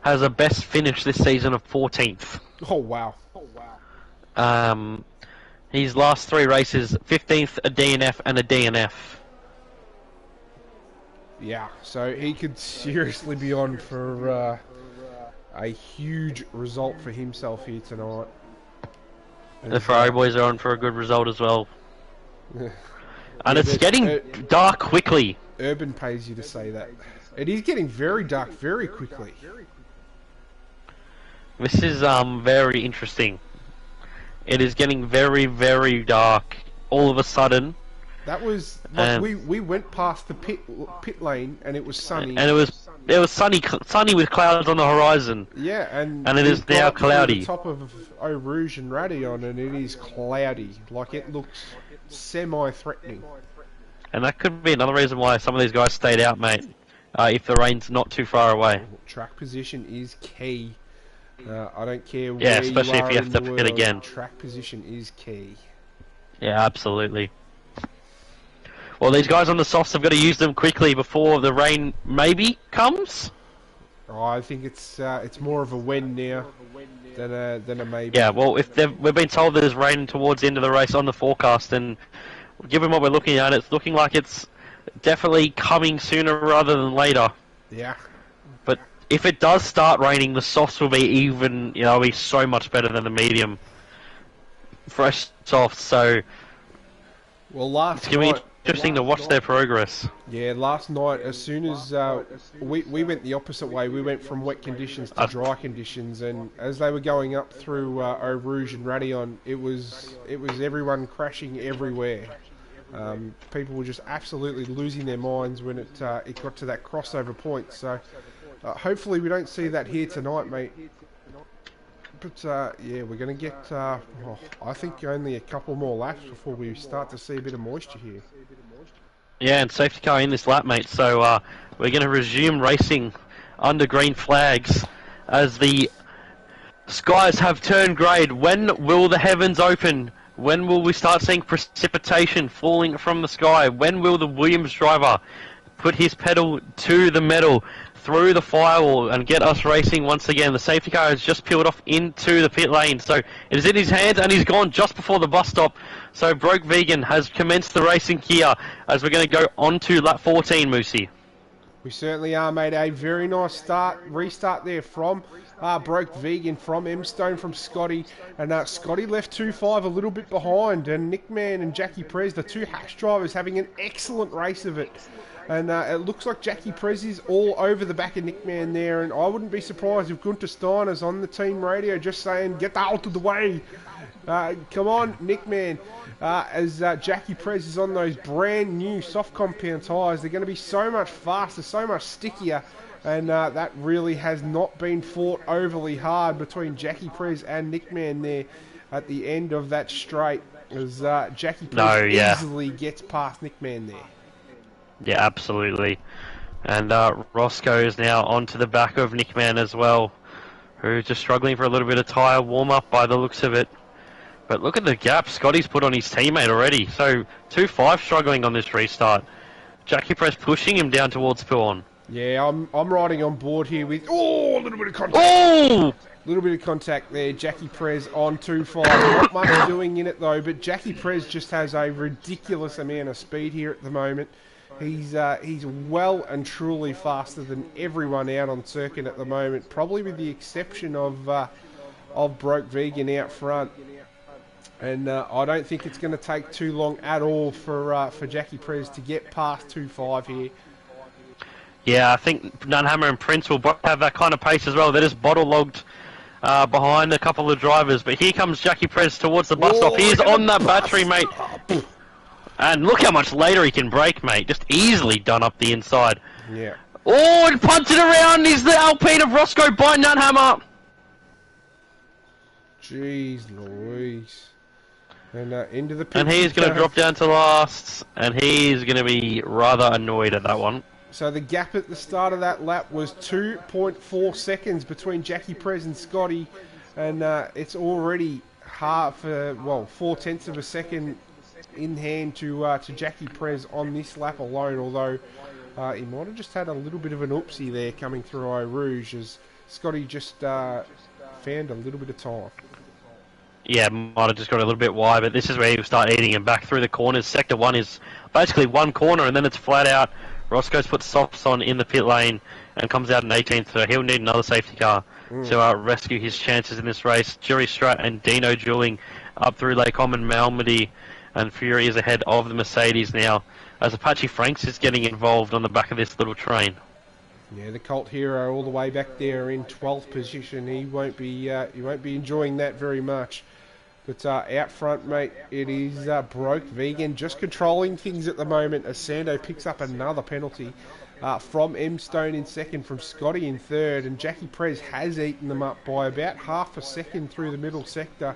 has a best finish this season of 14th. Oh wow. His last 3 races, 15th, a DNF, and a DNF. Yeah, so he could seriously be on for a huge result for himself here tonight. The Ferrari boys are on for a good result as well. And it's getting dark quickly. Urban pays you to say that. It is getting very dark very quickly. This is very interesting. It is getting very, very dark all of a sudden. That was like we went past the pit lane and it was sunny. And it was sunny with clouds on the horizon. Yeah, and it is now cloudy. The top of Eau Rouge and Radion, and it is cloudy. Like it looks semi-threatening. And that could be another reason why some of these guys stayed out, mate. If the rain's not too far away. Track position is key. I don't care where yeah, especially you are if you have to in the pit world, again. Track position is key. Yeah, absolutely. Well, these guys on the softs have got to use them quickly before the rain maybe comes. Oh, I think it's more of a when now than a maybe. Yeah, well, we've been told there's rain towards the end of the race on the forecast, and given what we're looking at, it's looking like it's definitely coming sooner rather than later. Yeah. But if it does start raining, the softs will be even, be so much better than the medium. Fresh softs, so. Well, it's going to be interesting to watch their progress. Yeah, last night, as soon as we went the opposite way, we went from wet conditions to dry conditions, and as they were going up through Eau Rouge and Radion, it was everyone crashing everywhere. People were just absolutely losing their minds when it got to that crossover point. So hopefully we don't see that here tonight, mate. But yeah, we're going to get, I think, only a couple more laps before we start to see a bit of moisture here. Yeah, and safety car in this lap, mate. So we're going to resume racing under green flags as the skies have turned grey. When will the heavens open? When will we start seeing precipitation falling from the sky? When will the Williams driver put his pedal to the metal through the firewall and get us racing once again? The safety car has just peeled off into the pit lane, so it is in his hands and he's gone just before the bus stop. So Broke Vegan has commenced the racing here as we're going to go on to lap 14, Moosey. We certainly are, mate. A very nice restart there from Broke Vegan, from M-Stone, from Scotty. And Scotty left 2-5 a little bit behind. And Nick Mann and Jackie Prez, the two Hash drivers, having an excellent race of it. And it looks like Jackie Prez is all over the back of Nick Mann there. And I wouldn't be surprised if Gunter Steiner's on the team radio just saying, get out of the way. Come on, Nick Man. As Jackie Prez is on those brand new soft compound tyres, they're going to be so much faster, so much stickier, and that really has not been fought overly hard between Jackie Prez and Nick Man there at the end of that straight, as Jackie Prez easily gets past Nick Man there. Yeah, absolutely. And Roscoe is now onto the back of Nick Man as well, who's just struggling for a little bit of tyre warm-up by the looks of it. But look at the gap Scotty's put on his teammate already. So 2-5 struggling on this restart. Jackie Press pushing him down towards Puon. Yeah, I'm riding on board here with... Oh, a little bit of contact. Oh! A little bit of contact there. Jackie Prez on 2-5. Not much doing in it though, but Jackie Prez just has a ridiculous amount of speed here at the moment. He's well and truly faster than everyone out on circuit at the moment, probably with the exception of Broke Vegan out front. And I don't think it's going to take too long at all for Jackie Prez to get past 2-5 here. Yeah, I think Nunhammer and Prince will both have that kind of pace as well. They're just bottle-logged behind a couple of drivers. But here comes Jackie Prez towards the bus stop. He's on that battery, mate. And look how much later he can brake, mate. Just easily done up the inside. Yeah. Oh, and punted around is the Alpine of Roscoe by Nunhammer. Jeez Louise. And into the pit. And he's going to drop down to last, and he's going to be rather annoyed at that one. So the gap at the start of that lap was 2.4 seconds between Jackie Prez and Scotty, and it's already 4/10 of a second in hand to Jackie Prez on this lap alone, although he might have just had a little bit of an oopsie there coming through Eau Rouge, as Scotty just found a little bit of time. Yeah, might have just got a little bit wide, but this is where he'll start eating him back through the corners. Sector 1 is basically one corner, and then it's flat out. Roscoe's put softs on in the pit lane and comes out in 18th, so he'll need another safety car to rescue his chances in this race. Jury Strat and Dino dueling up through Lake Common, Malmedy, and Fury is ahead of the Mercedes now, as Apache Franks is getting involved on the back of this little train. Yeah, the Colt Hero all the way back there in 12th position. He won't be enjoying that very much. But out front, mate, it is Broke Vegan just controlling things at the moment, as Sando picks up another penalty from M Stone in second, from Scotty in third, and Jackie Prez has eaten them up by about half a second through the middle sector.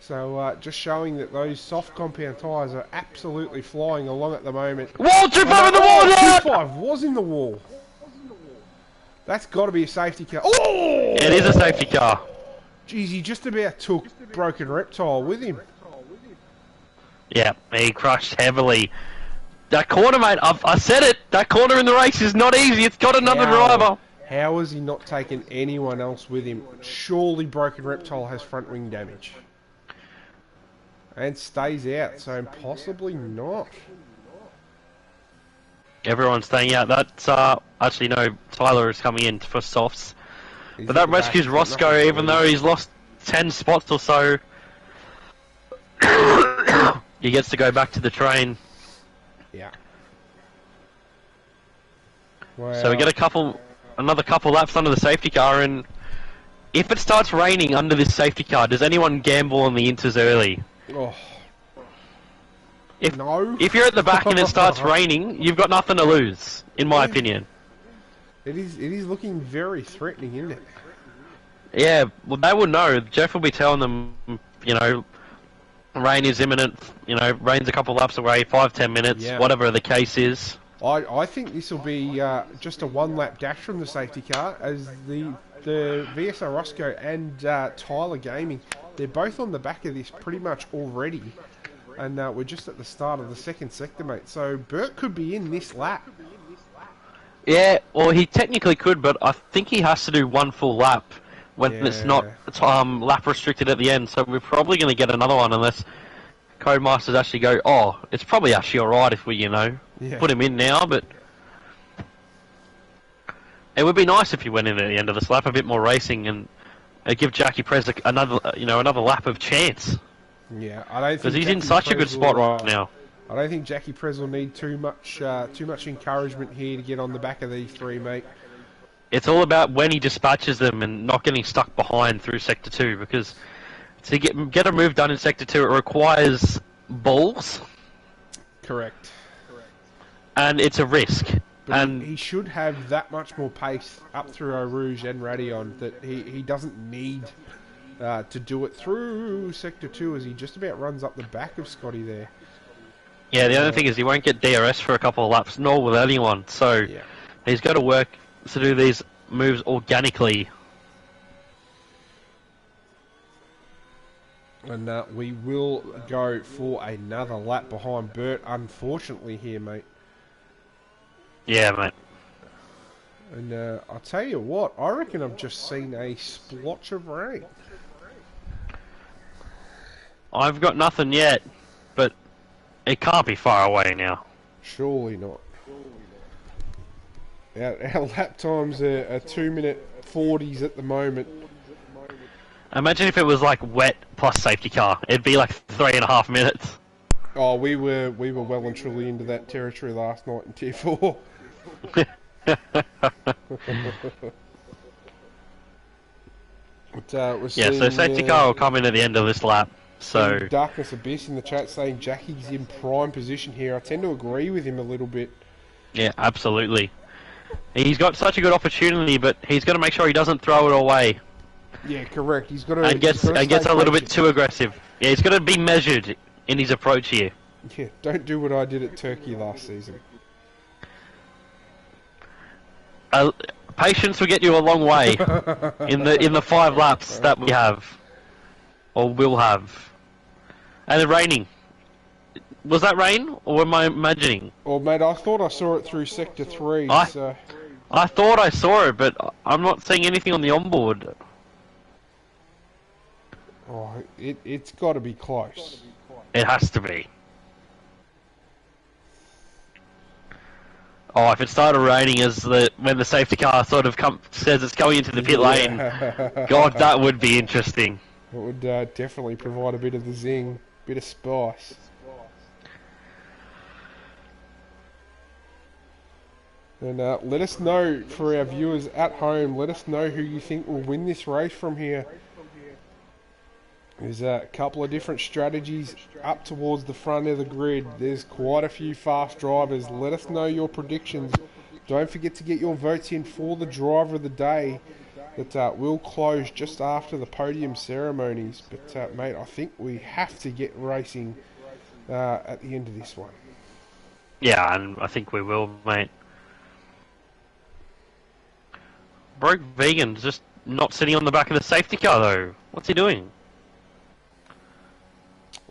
So just showing that those soft compound tyres are absolutely flying along at the moment. Wall trip over the wall there! 2-5 was in the wall. That's got to be a safety car. Oh! It is a safety car. Jeez, he just about took Broken Reptile with him. Yeah, he crushed heavily. That corner, mate, I said it. That corner in the race is not easy. It's got another driver. How has he not taken anyone else with him? Surely Broken Reptile has front wing damage. And stays out, so possibly not. Everyone's staying out. That's, actually, no, Tyler is coming in for softs. But that rescues Roscoe, even though he's lost 10 spots or so. He gets to go back to the train. Yeah. Wow. So we get another couple laps under the safety car, and if it starts raining under this safety car, does anyone gamble on the inters early? Oh. No. If you're at the back and it starts raining, you've got nothing to lose, in my opinion. It is looking very threatening, isn't it? Yeah, well, they will know. Jeff will be telling them, you know, rain is imminent, you know, rain's a couple laps away, 5-10 minutes, whatever the case is. I think this will be just a one-lap dash from the safety car, as the VSR Roscoe and Tyler Gaming, they're both on the back of this pretty much already. And we're just at the start of the second sector, mate. So Burt could be in this lap. Yeah, well, he technically could, but I think he has to do one full lap when it's not lap restricted at the end. So we're probably going to get another one unless Codemasters actually go, oh, it's probably actually alright if we, you know, put him in now, but it would be nice if he went in at the end of this lap, a bit more racing, and give Jackie Prez another lap of chance. Yeah, I don't think because he's in such a good spot right now. I don't think Jackie Prez will need too much encouragement here to get on the back of these three, mate. It's all about when he dispatches them and not getting stuck behind through Sector 2, because to get a move done in Sector 2, it requires balls, Correct. and it's a risk. But And he should have that much more pace up through Eau Rouge and Radion that he doesn't need to do it through Sector 2 as he just about runs up the back of Scotty there. yeah, the only thing is he won't get DRS for a couple of laps, nor will anyone. So Yeah. he's got to work to do these moves organically. And we will go for another lap behind Bert, unfortunately, here, mate. Yeah, mate. And I'll tell you what, I reckon I've just seen a splotch of rain. I've got nothing yet, but it can't be far away now. Surely not. Our lap times are 2-minute 40s at the moment. Imagine if it was like wet plus safety car. It'd be like 3.5 minutes. Oh, we were well and truly into that territory last night in Tier 4. We're Yeah, so safety car will come in at the end of this lap. So Darkness Abyss in the chat saying Jackie's in prime position here. I tend to agree with him a little bit. yeah, absolutely. He's got such a good opportunity, but he's got to make sure he doesn't throw it away. Yeah, correct. He's got to And gets a little bit too aggressive. Yeah, he's got to be measured in his approach here. Yeah, don't do what I did at Turkey last season. Patience will get you a long way in the 5 laps that we have, or will have. And it's raining. Was that rain, or am I imagining? Well, mate, I thought I saw it through Sector 3, so... I thought I saw it, but I'm not seeing anything on the onboard. Oh, it's got to be close. It has to be. Oh, if it started raining when the safety car sort of says it's going into the pit lane, God, that would be interesting. It would definitely provide a bit of the zing, bit of spice. And let us know, for our viewers at home, let us know who you think will win this race from here. There's a couple of different strategies up towards the front of the grid. There's quite a few fast drivers. Let us know your predictions. Don't forget to get your votes in for the driver of the day that will close just after the podium ceremonies. But, mate, I think we have to get racing at the end of this one. Yeah, and I think we will, mate. Broke Vegan's just not sitting on the back of the safety car, though. What's he doing?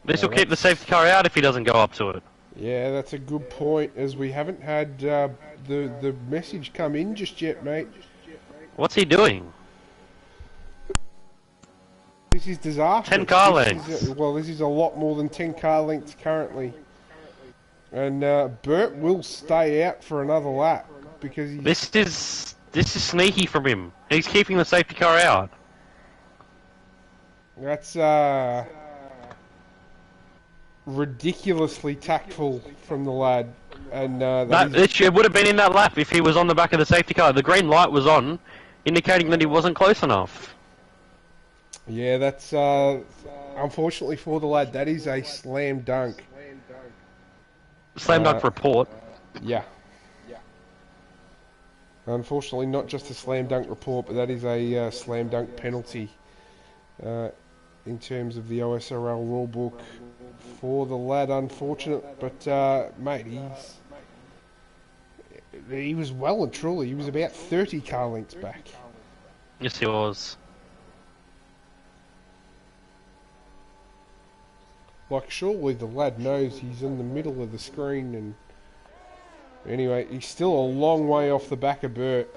This will keep the safety car out if he doesn't go up to it. Yeah, that's a good point, as we haven't had the message come in just yet, mate. What's he doing? This is disastrous. 10 car lengths. This is a lot more than 10 car lengths currently. And Bert will stay out for another lap because he's... This is sneaky from him. He's keeping the safety car out. That's ridiculously tactful from the lad. And it would have been in that lap if he was on the back of the safety car. The green light was on, indicating that he wasn't close enough. Yeah, that's unfortunately for the lad, that is a slam dunk. Slam dunk report. Yeah. Unfortunately, not just a slam dunk report, but that is a slam dunk penalty in terms of the OSRL rulebook for the lad. Unfortunate, but mate, he was well and truly. He was about 30 car lengths back. Yes, he was. Like, surely the lad knows he's in the middle of the screen and... Anyway, he's still a long way off the back of Bert.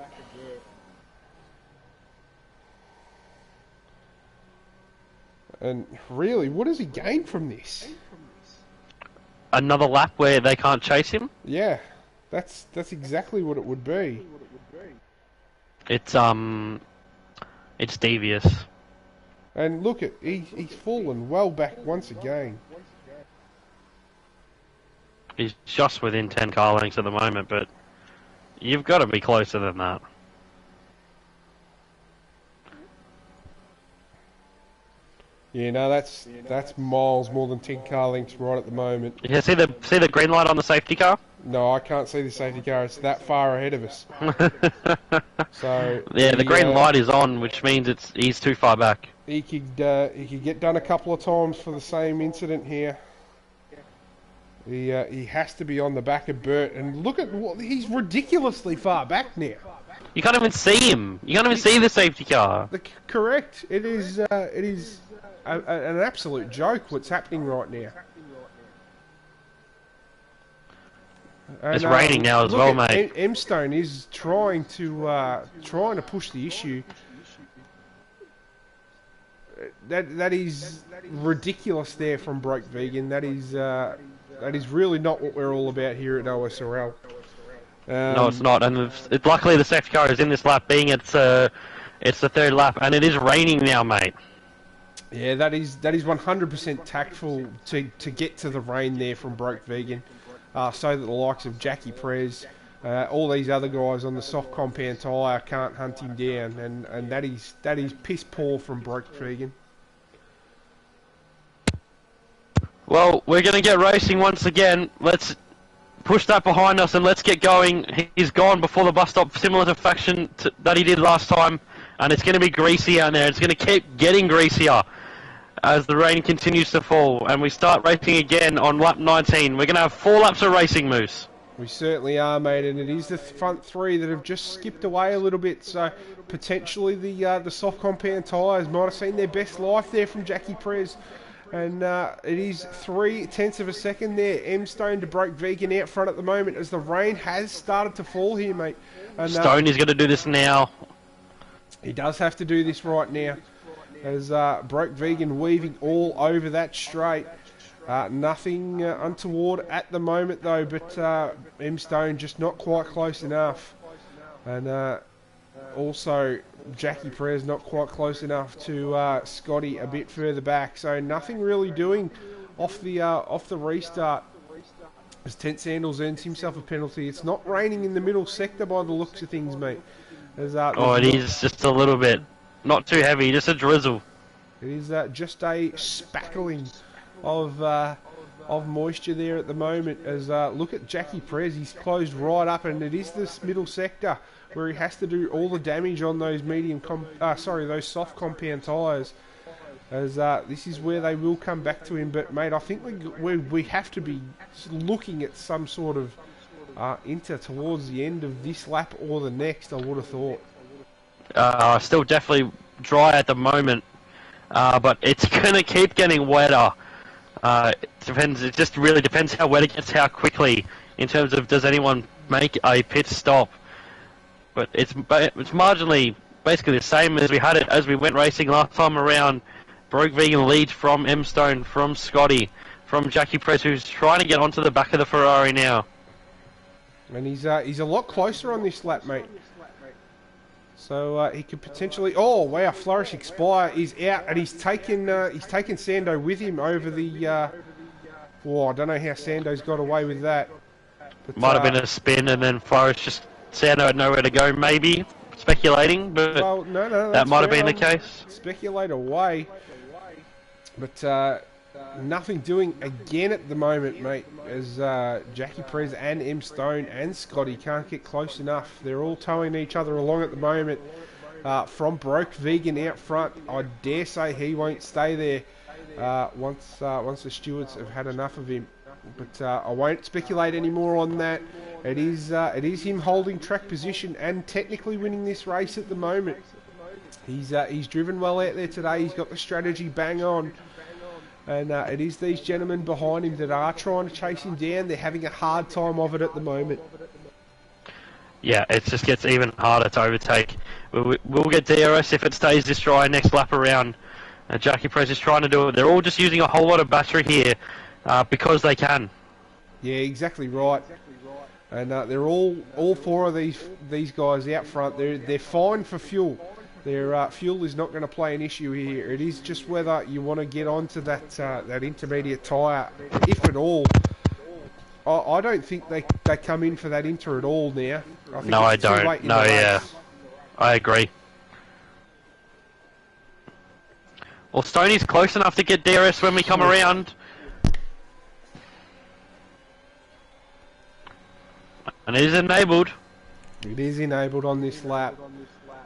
And really, what does he gain from this? Another lap where they can't chase him? Yeah, that's exactly what it would be. It's devious. And look at he's fallen well back once again. He's just within 10 car lengths at the moment, but you've got to be closer than that. Yeah, no, that's miles more than 10 car lengths right at the moment. You see the green light on the safety car? No, I can't see the safety car. It's that far ahead of us. So yeah, the green light is on, which means he's too far back. He could get done a couple of times for the same incident here. He has to be on the back of Bert, and look at he's ridiculously far back now. You can't even see him. You can't even see the safety car. Correct. It is an absolute joke what's happening right now. And, it's raining now as well, mate. M-Stone is trying to push the issue. That is ridiculous there from Broke Vegan. That is really not what we're all about here at OSRL. No, it's not. And luckily the safety car is in this lap, being it's the third lap, and it is raining now, mate. Yeah, that is 100% tactful to get to the rain there from Broke Vegan, so that the likes of Jackie Prez, all these other guys on the soft compound tyre can't hunt him down, and that is piss poor from Broke Vegan. Well, we're going to get racing once again. Let's push that behind us and let's get going. He's gone before the bus stop, similar to faction that he did last time, and it's going to be greasy out there. It's going to keep getting greasier as the rain continues to fall, and we start racing again on lap 19. We're going to have 4 laps of racing, Moose. We certainly are, mate, and it is the front 3 that have just skipped away a little bit, so potentially the soft compound tyres might have seen their best life there from Jackie Prez. And it is 0.3 of a second there. M-Stone to Broke Vegan out front at the moment as the rain has started to fall here, mate. And, Stone is going to do this now. He does have to do this right now. As Broke Vegan weaving all over that straight. Nothing untoward at the moment though, but M-Stone just not quite close enough. And also Jackie Prez not quite close enough to Scotty a bit further back, so nothing really doing off the restart as Tent Sandals earns himself a penalty. It's not raining in the middle sector by the looks of things, mate. It is just a little bit, not too heavy, just a drizzle. It is just a spackling of moisture there at the moment. As look at Jackie Prez, he's closed right up, and it is this middle sector where he has to do all the damage on those those soft compound tyres. As this is where they will come back to him. But mate, I think we have to be looking at some sort of inter towards the end of this lap or the next, I would have thought. Still definitely dry at the moment, but it's gonna keep getting wetter. It just really depends how wet it gets, how quickly, in terms of does anyone make a pit stop. But it's marginally basically the same as we had it as we went racing last time around. Broke Vegan leads from M-Stone, from Scotty, from Jackie Prez, who's trying to get onto the back of the Ferrari now. And he's a lot closer on this lap, mate. So he could potentially. Oh wow! Flourish Expire is out, and he's taken Sando with him over the. I don't know how Sando's got away with that. But, might have been a spin, and then Flourish just Sando had nowhere to go. Maybe speculating, but well, no, that might have been the case. Speculate away, but nothing doing again at the moment, mate. As Jackie Prez and M-Stone and Scotty can't get close enough. They're all towing each other along at the moment. From Broke Vegan out front, I dare say he won't stay there once the stewards have had enough of him. But I won't speculate anymore on that. It is him holding track position and technically winning this race at the moment. He's driven well out there today. He's got the strategy bang on. And it is these gentlemen behind him that are trying to chase him down. They're having a hard time of it at the moment. Yeah, it just gets even harder to overtake. We'll get DRS if it stays this dry next lap around. Jackie Prez is trying to do it. They're all just using a whole lot of battery here because they can. Yeah, exactly right. And they're all 4 of these guys out front. They're fine for fuel. Their fuel is not going to play an issue here. It is just whether you want to get onto that intermediate tyre, if at all. I don't think they come in for that inter at all now. No, I don't. Yeah, I agree. Well, Stoney's close enough to get DRS when we come around. And it is enabled. It is enabled on this lap.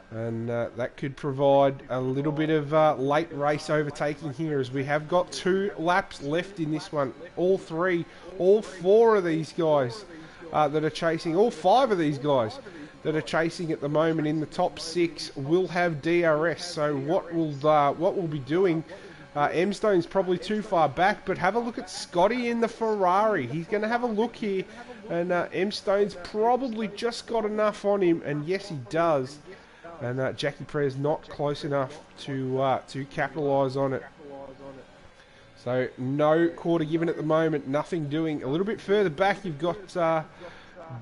And that could provide a little bit of late race overtaking here, as we have got 2 laps left in this one. All 4 of these guys that are chasing, all 5 of these guys that are chasing at the moment in the top 6 will have DRS. So what we'll be doing, M-Stone's probably too far back, but have a look at Scotty in the Ferrari. He's going to have a look here, and M-Stone's probably just got enough on him, and yes, he does. And Jackie Prez not close enough to capitalise on it. So no quarter given at the moment, nothing doing. A little bit further back, you've got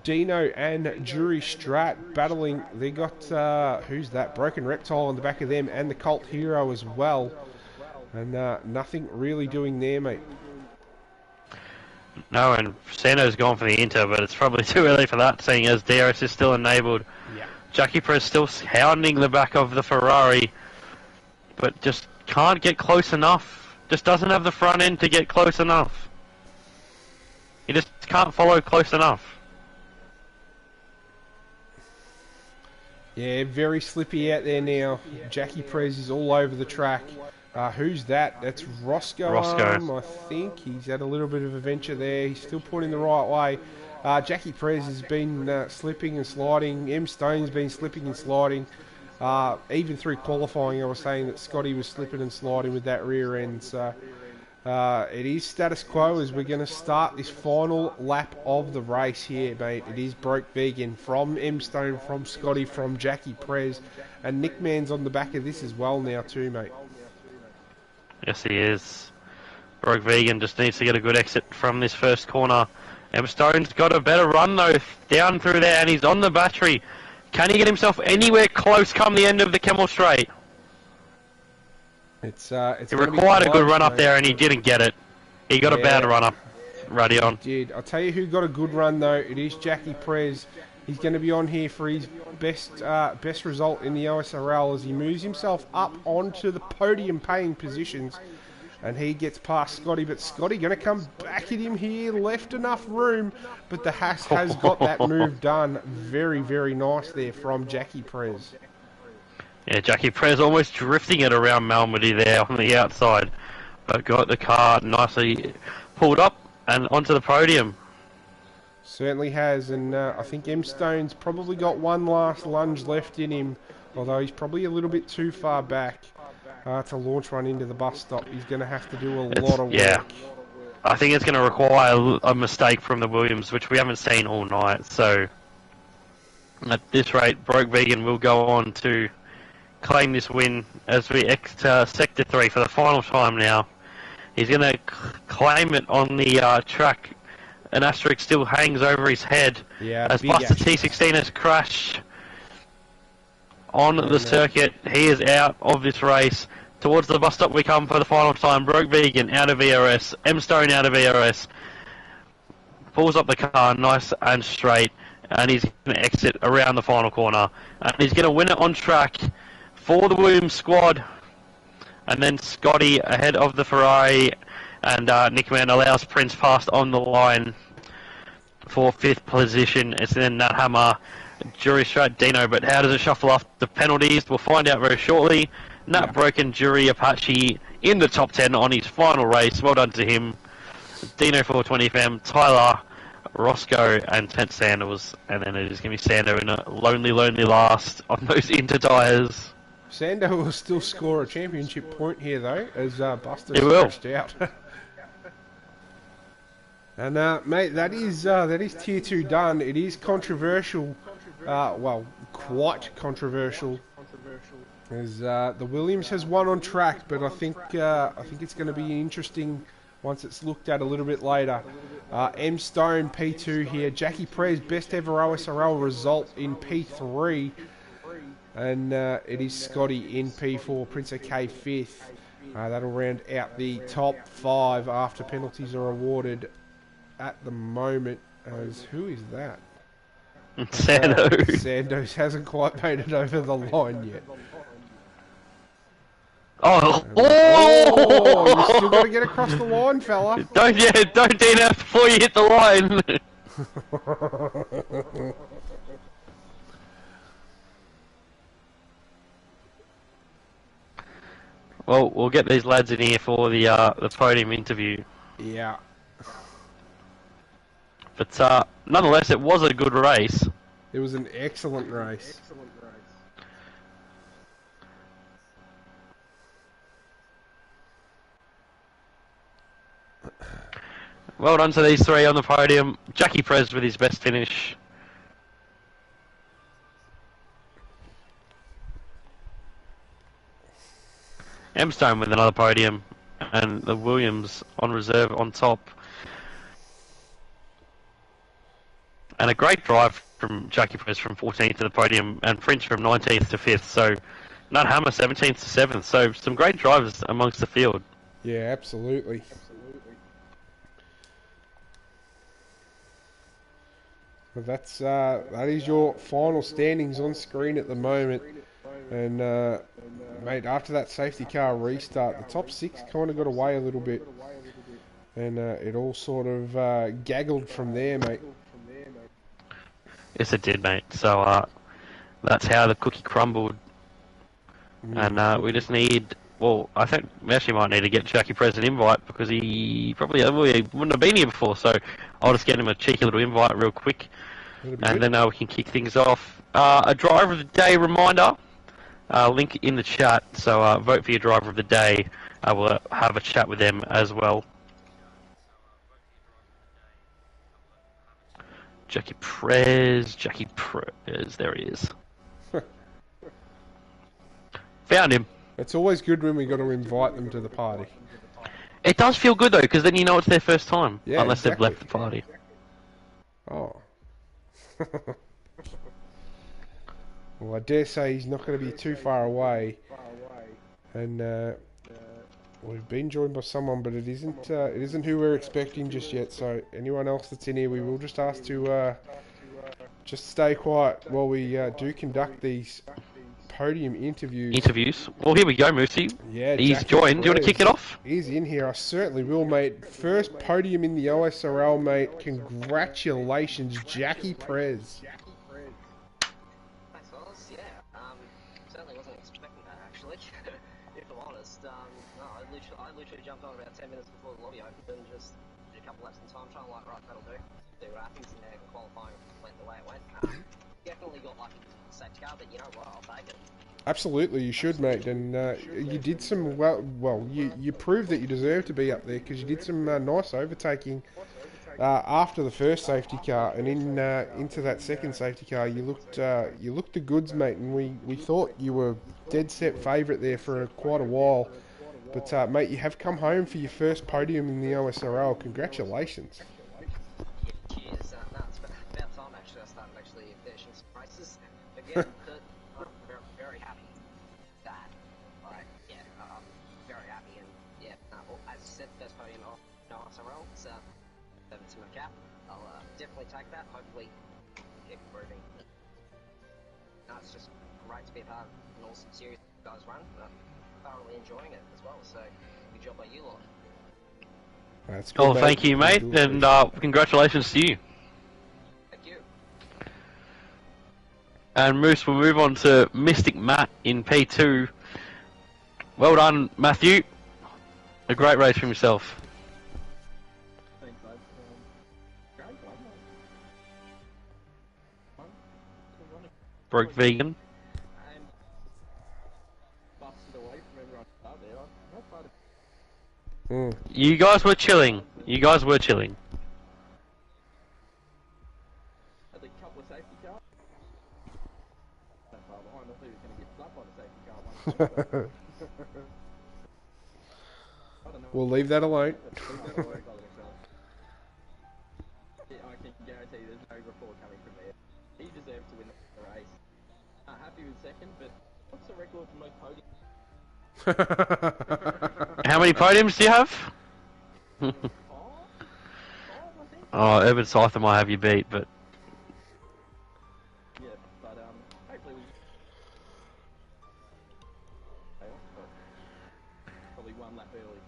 Dino and Jury Strat battling. They got, who's that? Broken Reptile on the back of them, and the Cult Hero as well. And nothing really doing there, mate. No, and Sando's gone for the Inter, but it's probably too early for that, seeing as DRS is still enabled. Yeah. Jackie Perez still hounding the back of the Ferrari, but just can't get close enough. Just doesn't have the front end to get close enough. He just can't follow close enough. Yeah, very slippy out there now. Jackie Perez is all over the track. Who's that? That's Roscoe. I think he's had a little bit of a venture there. He's still pointing the right way. Jackie Perez has been slipping and sliding. M Stone's been slipping and sliding. Even through qualifying, I was saying that Scotty was slipping and sliding with that rear end. So it is status quo as we're going to start this final lap of the race here, mate. It is Broke Vegan from M Stone, from Scotty, from Jackie Perez, and Nick Man's on the back of this as well now too, mate. Yes, he is. Broke Vegan just needs to get a good exit from this first corner. M Stone's got a better run though, down through there, and he's on the battery. Can he get himself anywhere close come the end of the Camel Straight? It's he required a good run up there, and he didn't get it. He got a bad run up, Radion. He did. I'll tell you who got a good run though. It is Jackie Perez. He's going to be on here for his best result in the OSRL as he moves himself up onto the podium paying positions. And he gets past Scotty, but Scotty going to come back at him here, left enough room, but the Haas has got that move done. Very, very nice there from Jackie Perez. Yeah, Jackie Perez almost drifting it around Malmedy there on the outside, but got the car nicely pulled up and onto the podium. Certainly has, and I think M Stone's probably got one last lunge left in him, although he's probably a little bit too far back. To launch one into the bus stop, he's going to have to do a lot of work. Yeah, I think it's going to require a mistake from the Williams, which we haven't seen all night. So at this rate, Broke Vegan will go on to claim this win as we exit Sector 3 for the final time now. He's going to claim it on the track. An asterisk still hangs over his head as Buster T16 has crashed on the circuit. He is out of this race. Towards the bus stop we come for the final time. Broke Vegan out of ERS. M Stone out of ERS. Pulls up the car nice and straight, and he's going to exit around the final corner. And he's going to win it on track for the Williams squad. And then Scotty ahead of the Ferrari, and Nickman allows Prince past on the line for 5th position. It's then Nat Hammer, Jury Strat, Dino, but how does it shuffle off the penalties? We'll find out very shortly. Nat Broken, Jury, Apache in the top 10 on his final race. Well done to him. Dino 420 fam, Tyler, Roscoe, and Tent Sandals. And then it is going to be Sando in a lonely last on those Inter tyres. Sando will still score a championship point here though, as Buster's crashed out. And mate, that is tier 2 done. It is controversial, well, quite controversial, as the Williams has won on track, but I think it's going to be interesting once it's looked at a little bit later. M Stone P2 here, Jackie Perez best ever OSRL result in P3, and it is Scotty in P4, Prince OK 5th. That'll round out the top 5 after penalties are awarded at the moment. As who is that? Sandos. Sandos hasn't quite made it over the line yet. Oh! Oh, you still got to Oh! get across the line, fella. Don't DNF before you hit the line. Well, we'll get these lads in here for the podium interview. Yeah. But nonetheless, it was a good race. It was an excellent race. Well done to these three on the podium. Jackie Prez with his best finish. M-Stone with another podium. And the Williams on reserve on top. And a great drive from Jackie Prez from 14th to the podium, and Prince from 19th to 5th. So, Nut Hammer 17th to 7th. So, some great drivers amongst the field. Yeah, absolutely. Well, that is your final standings on screen at the moment. And mate, after that safety car restart, the top six kind of got away a little bit, and it all sort of gaggled from there, mate. Yes, it did, mate. So that's how the cookie crumbled. And we just need... Well, I think we actually might need to get Jackie Prez an invite, because he probably wouldn't have been here before. So I'll just get him a cheeky little invite real quick, and then we can kick things off. A driver of the day reminder. Link in the chat. So vote for your driver of the day. I will have a chat with them as well. Jackie Prez, there he is. Found him. It's always good when we got to invite them to the party. It does feel good though, because then you know it's their first time, Yeah, unless exactly. they've left the party. Oh. Well, I dare say he's not going to be too far away. And we've been joined by someone, but it isn't who we're expecting just yet. So anyone else that's in here, we will just ask to just stay quiet while we do conduct these podium interviews. Well, here we go, Moosey. Yeah, he's Jackie joined. Do you want to Perez kick it off? He's in here. I certainly will, mate. First podium in the OSRL, mate. Congratulations, Jackie Prez. Thanks, fellas. Yeah, certainly wasn't expecting that, actually, if I'm honest. No, I literally jumped on about 10 minutes before the lobby opened and just did a couple laps in time, trying to like, right, that'll do. See what happens, and then qualifying went the way it went. Definitely got lucky with the safety car, but you know what, I'll take it. Absolutely, you should, mate. And you did some well. You proved that you deserve to be up there, because you did some nice overtaking after the first safety car, and into that second safety car. You looked the goods, mate. And we thought you were dead set favourite there for quite a while. But mate, you have come home for your first podium in the OSRL. Congratulations. Cheers. No, it's about time actually. I started actually finishing some races again. I'm very happy with that. Like, yeah, I'm very happy, and yeah, well, as I said, first podium of OSRL. So over to my cap. I'll definitely take that. Hopefully, keep improving. No, it's just great to be a part of an awesome series you guys run. Thoroughly enjoying it as well. So good job by you lot. That's good, Oh, mate. thank you, mate, and congratulations to you. Thank you. And Moose will move on to Mystic Matt in P2. Well done, Matthew. A great race from yourself. Thanks, mate. Great one, mate. Broke vegan. And busted away from everyone out there. Not part of You guys were chilling. You guys were chilling. the couple of safety cars. That far behind, I thought he was going to get slapped by the safety car one. I don't know. We'll leave that alone. Leave that away by themselves. Yeah, I can guarantee there's no report coming from there. He deserves to win the race. Happy with second, but what's the record for most podiums? How many podiums do you have? Five, I think. Oh, Urban Scyther might have you beat, but Yeah, but hopefully we. one lap early.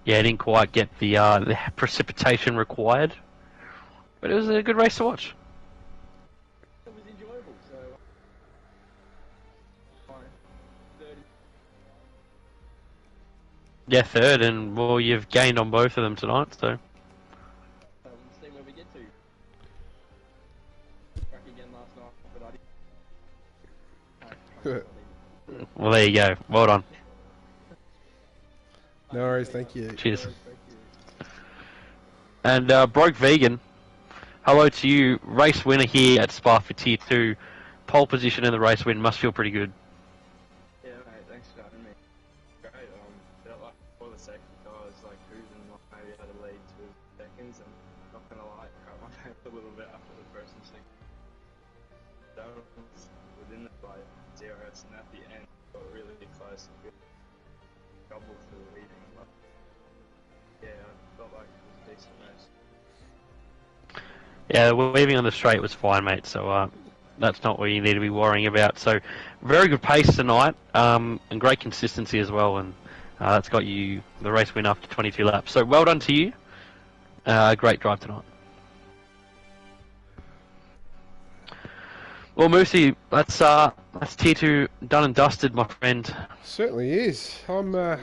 Yeah, I didn't quite get the precipitation required, but it was a good race to watch. It was enjoyable, so fine. Third. Yeah, third, and well, you've gained on both of them tonight, so. We'll see where we get to. Back again last night, but I didn't. Well, there you go. Well done. No worries, thank you. Cheers. And Broke Vegan, hello to you. Race winner here at Spa for Tier 2. Pole position in the race win must feel pretty good. Yeah, mate, thanks for having me. Great, felt like for the second I was like cruising, like maybe had a lead 2 seconds, and not gonna lie, cut my pants a little bit after the first and second. So within the like zeros, and at the end got really close and good double for the leading. But yeah, I felt like it was a decent race. Yeah, weaving on the straight was fine, mate, so that's not what you need to be worrying about. So, very good pace tonight, and great consistency as well, and that's got you the race win after 22 laps. So, well done to you. Great drive tonight. Well, Moosey, that's Tier 2 done and dusted, my friend. Certainly is. I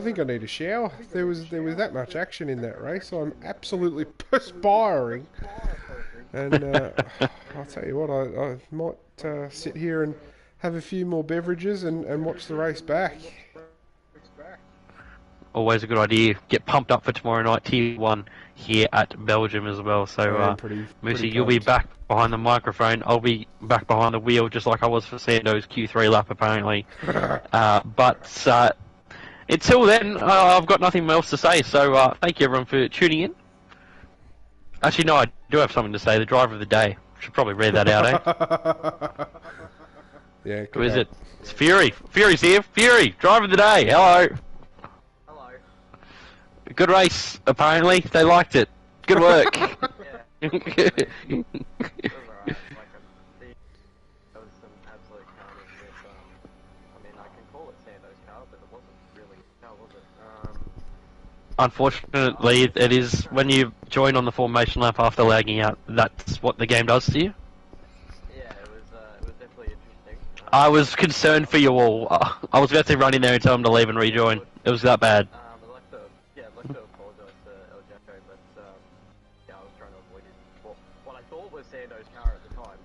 think I need a shower. There was that much action in that race. I'm absolutely perspiring. And I'll tell you what, I might sit here and have a few more beverages and watch the race back. Always a good idea. Get pumped up for tomorrow night, Tier 1 here at Belgium as well. So, Moosey, you'll be back behind the microphone. I'll be back behind the wheel, just like I was for Sando's Q3 lap, apparently. But until then, I've got nothing else to say. So, thank you everyone for tuning in. Actually, no, I do have something to say. The driver of the day. Should probably read that out, eh? Yeah. Who is it? It's Fury. Fury's here. Fury, driver of the day. Hello. Hello. Good race, apparently. They liked it. Good work. Yeah. It was alright. Like, there was some absolute carnage with, I mean, I can call it Sando's car, but it wasn't really his car, was it? Unfortunately, it is when you join on the formation lap after lagging out. That's what the game does to you. Yeah, it was definitely interesting. I was concerned for you all. I was about to run in there and tell them to leave and rejoin. It was that bad. I'd like to apologise to El Jacko, but yeah, I was trying to avoid it. What I thought was Sando's car at the time,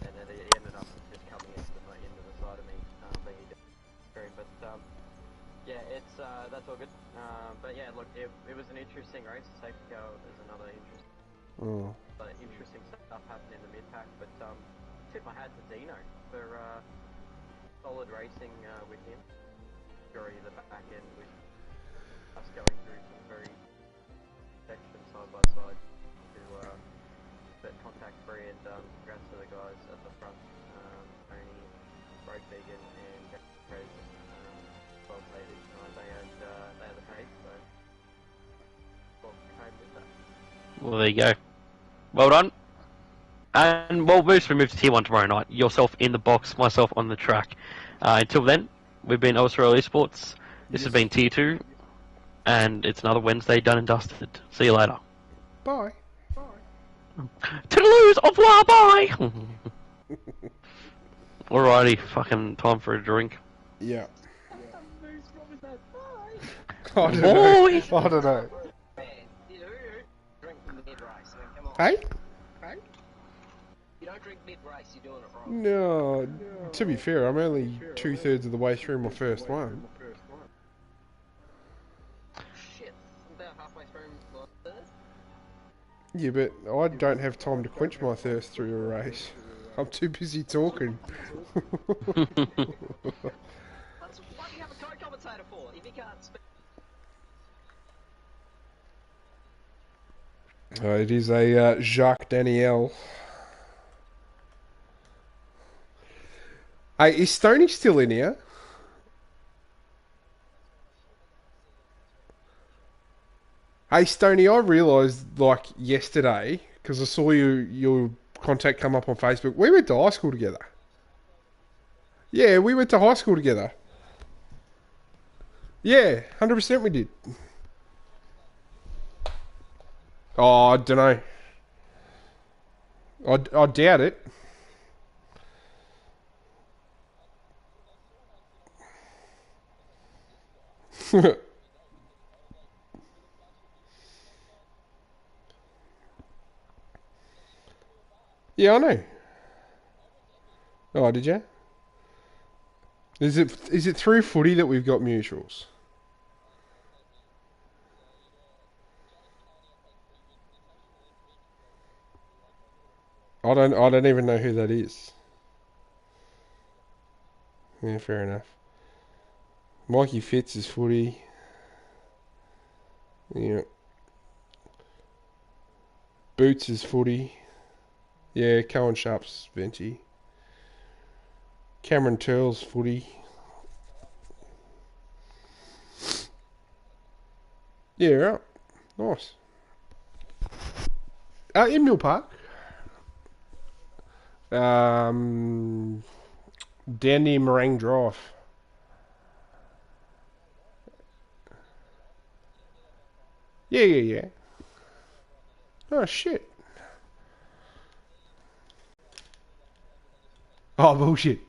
and then he ended up just coming into the side of me, being a different. But yeah, it's that's all good. But yeah, look, it was an interesting race. Safety car is another interesting stuff happened in the mid pack. But tip my hat to Dino for solid racing with him. During the back end with us going through some very sections side by side to get contact free, and congrats to the guys at the front, Tony, Broke Vegan and Rez, well played each time. They had the pace, so well, came with that. Well, there you go. Well done. And well, Moose, we move to Tier 1 tomorrow night. Yourself in the box, myself on the track. Until then, we've been Australia Esports. This has been Tier 2. And it's another Wednesday done and dusted. See you later. Bye. Toodaloos, au revoir, bye! Alrighty, fucking time for a drink. Yeah. Boy! I don't know. Man, you drink mid-race, I mean, come on. Hey? You don't drink mid-race, you're doing it wrong. No, to be fair, I'm only 2/3 of the way through my first one. Shit, I'm about halfway through my third. Yeah, but I don't have time to quench my thirst through a race. I'm too busy talking. That's what do you have a co-commentator for, if you can't speak? It is a Jacques Daniel. Hey, is Stoney still in here? Hey, Stoney, I realised, like, yesterday, because I saw your contact come up on Facebook, we went to high school together. Yeah, we went to high school together. Yeah, 100% we did. Oh, I don't know. I doubt it. Yeah, I know. Oh, did you? Is it through footy that we've got mutuals? I don't even know who that is. Yeah, fair enough. Mikey Fitz is footy. Yeah. Boots is footy. Yeah, Cohen Sharp's Venti. Cameron Turl's footy. Yeah, right. Nice. In Mill Park. Down near Meringue Drive. Yeah, yeah, yeah. Oh, shit. Oh, bullshit.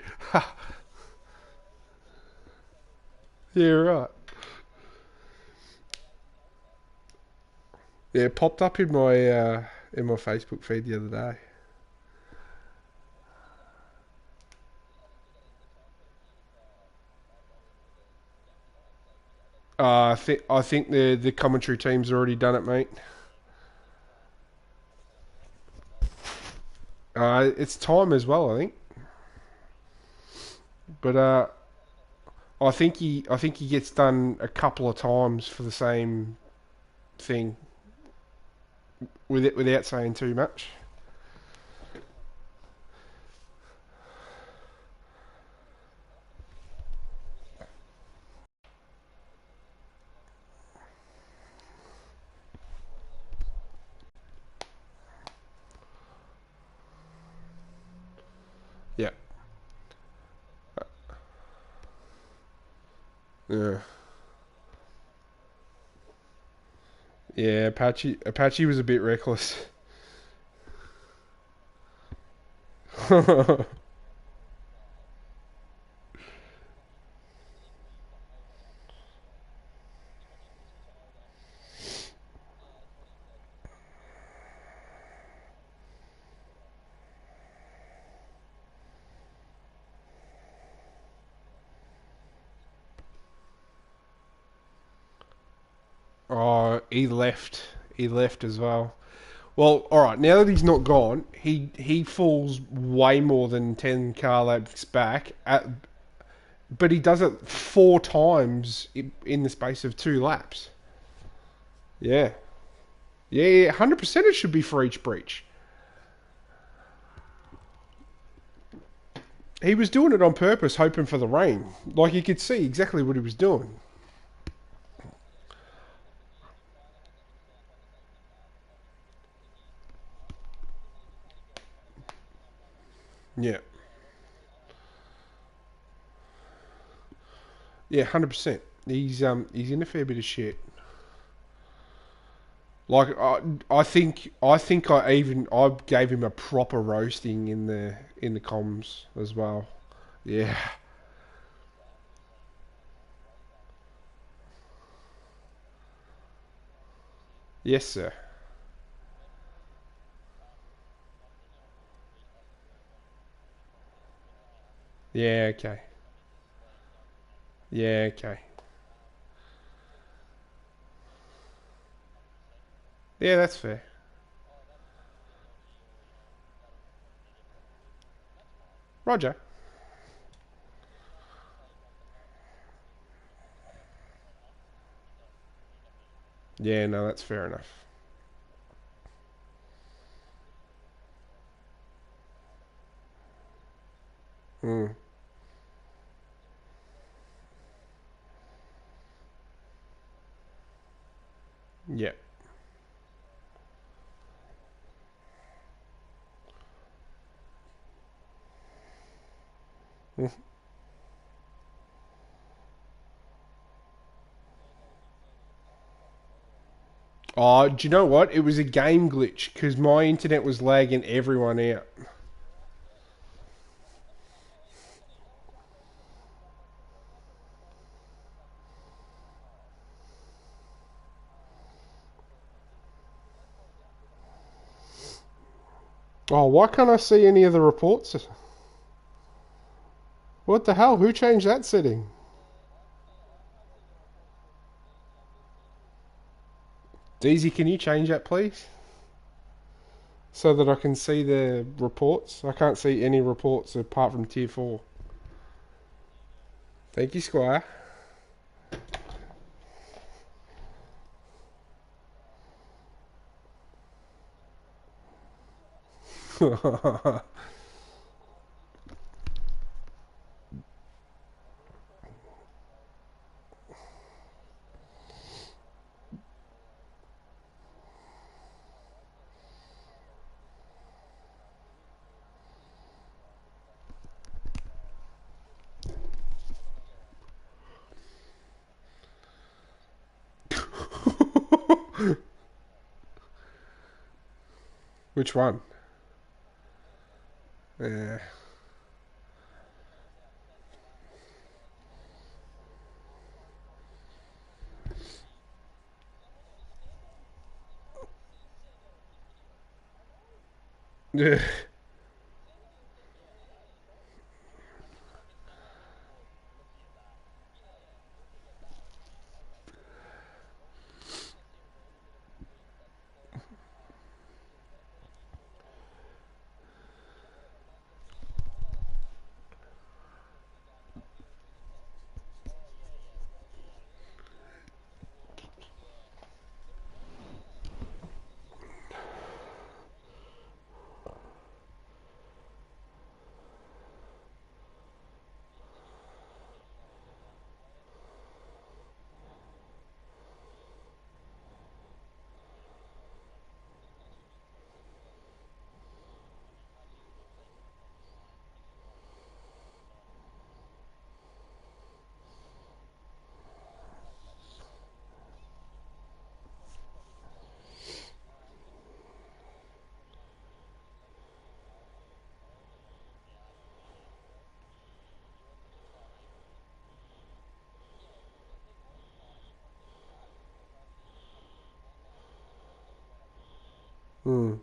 Yeah, right. Yeah, it popped up in my Facebook feed the other day. I think the commentary team's already done it, mate. It's time as well, I think. But I think he gets done a couple of times for the same thing without saying too much. Yeah. Yeah. Yeah, Apache was a bit reckless. Oh, he left. He left as well. Well, all right. Now that he's not gone, he falls way more than 10 car laps back. But he does it 4 times in the space of 2 laps. Yeah, yeah, 100% it should be for each breach. He was doing it on purpose, hoping for the rain. Like you could see exactly what he was doing. Yeah, yeah, 100%. He's in a fair bit of shit. Like I think I gave him a proper roasting in the comms as well. Yeah. Yes, sir. Yeah. Okay. Yeah. Okay. Yeah, that's fair. Roger. Yeah. No, that's fair enough. Mm. Yeah. Mm. Oh, do you know what? It was a game glitch because my internet was lagging everyone out. Oh, why can't I see any of the reports? What the hell? Who changed that setting? Deezy, can you change that, please? So that I can see the reports. I can't see any reports apart from tier 4. Thank you, Squire. Which one? Yeah. Yeah. Hmm.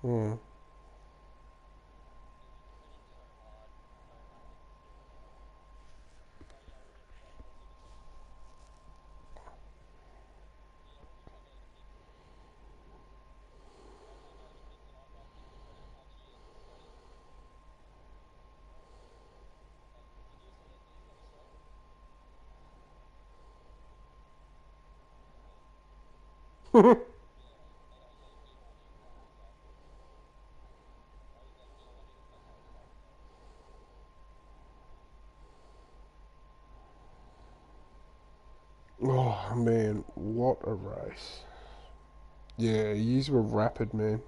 Hmm. Oh man, what a race! Yeah, yous were rapid, man.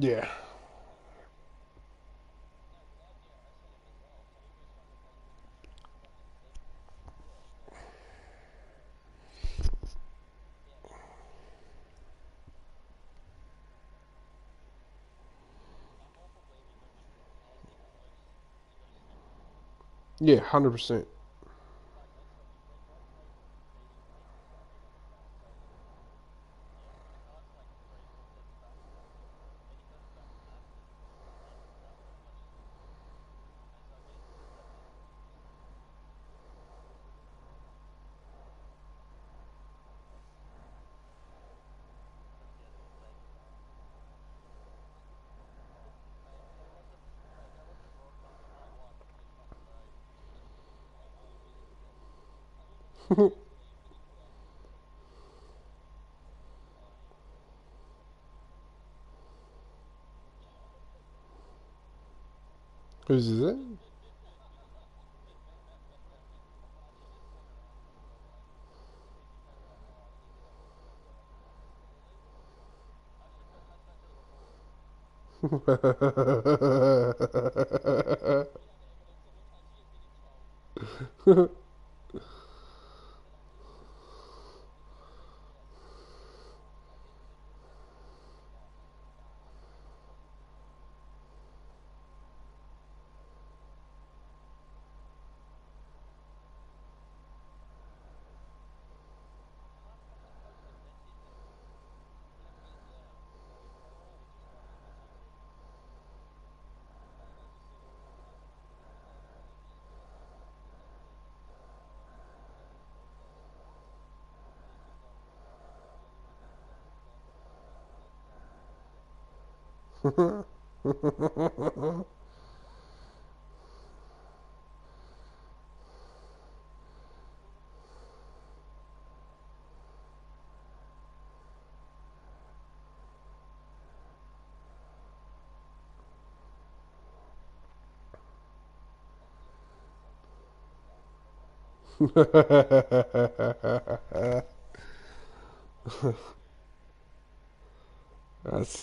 Yeah. Yeah, 100%. Whose is it?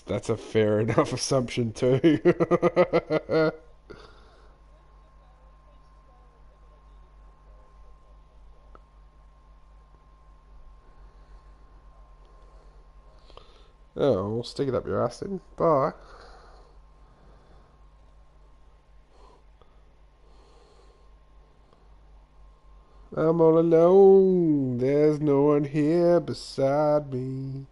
That's a fair enough assumption too. Oh, we'll stick it up your ass then. Bye. I'm all alone. There's no one here beside me.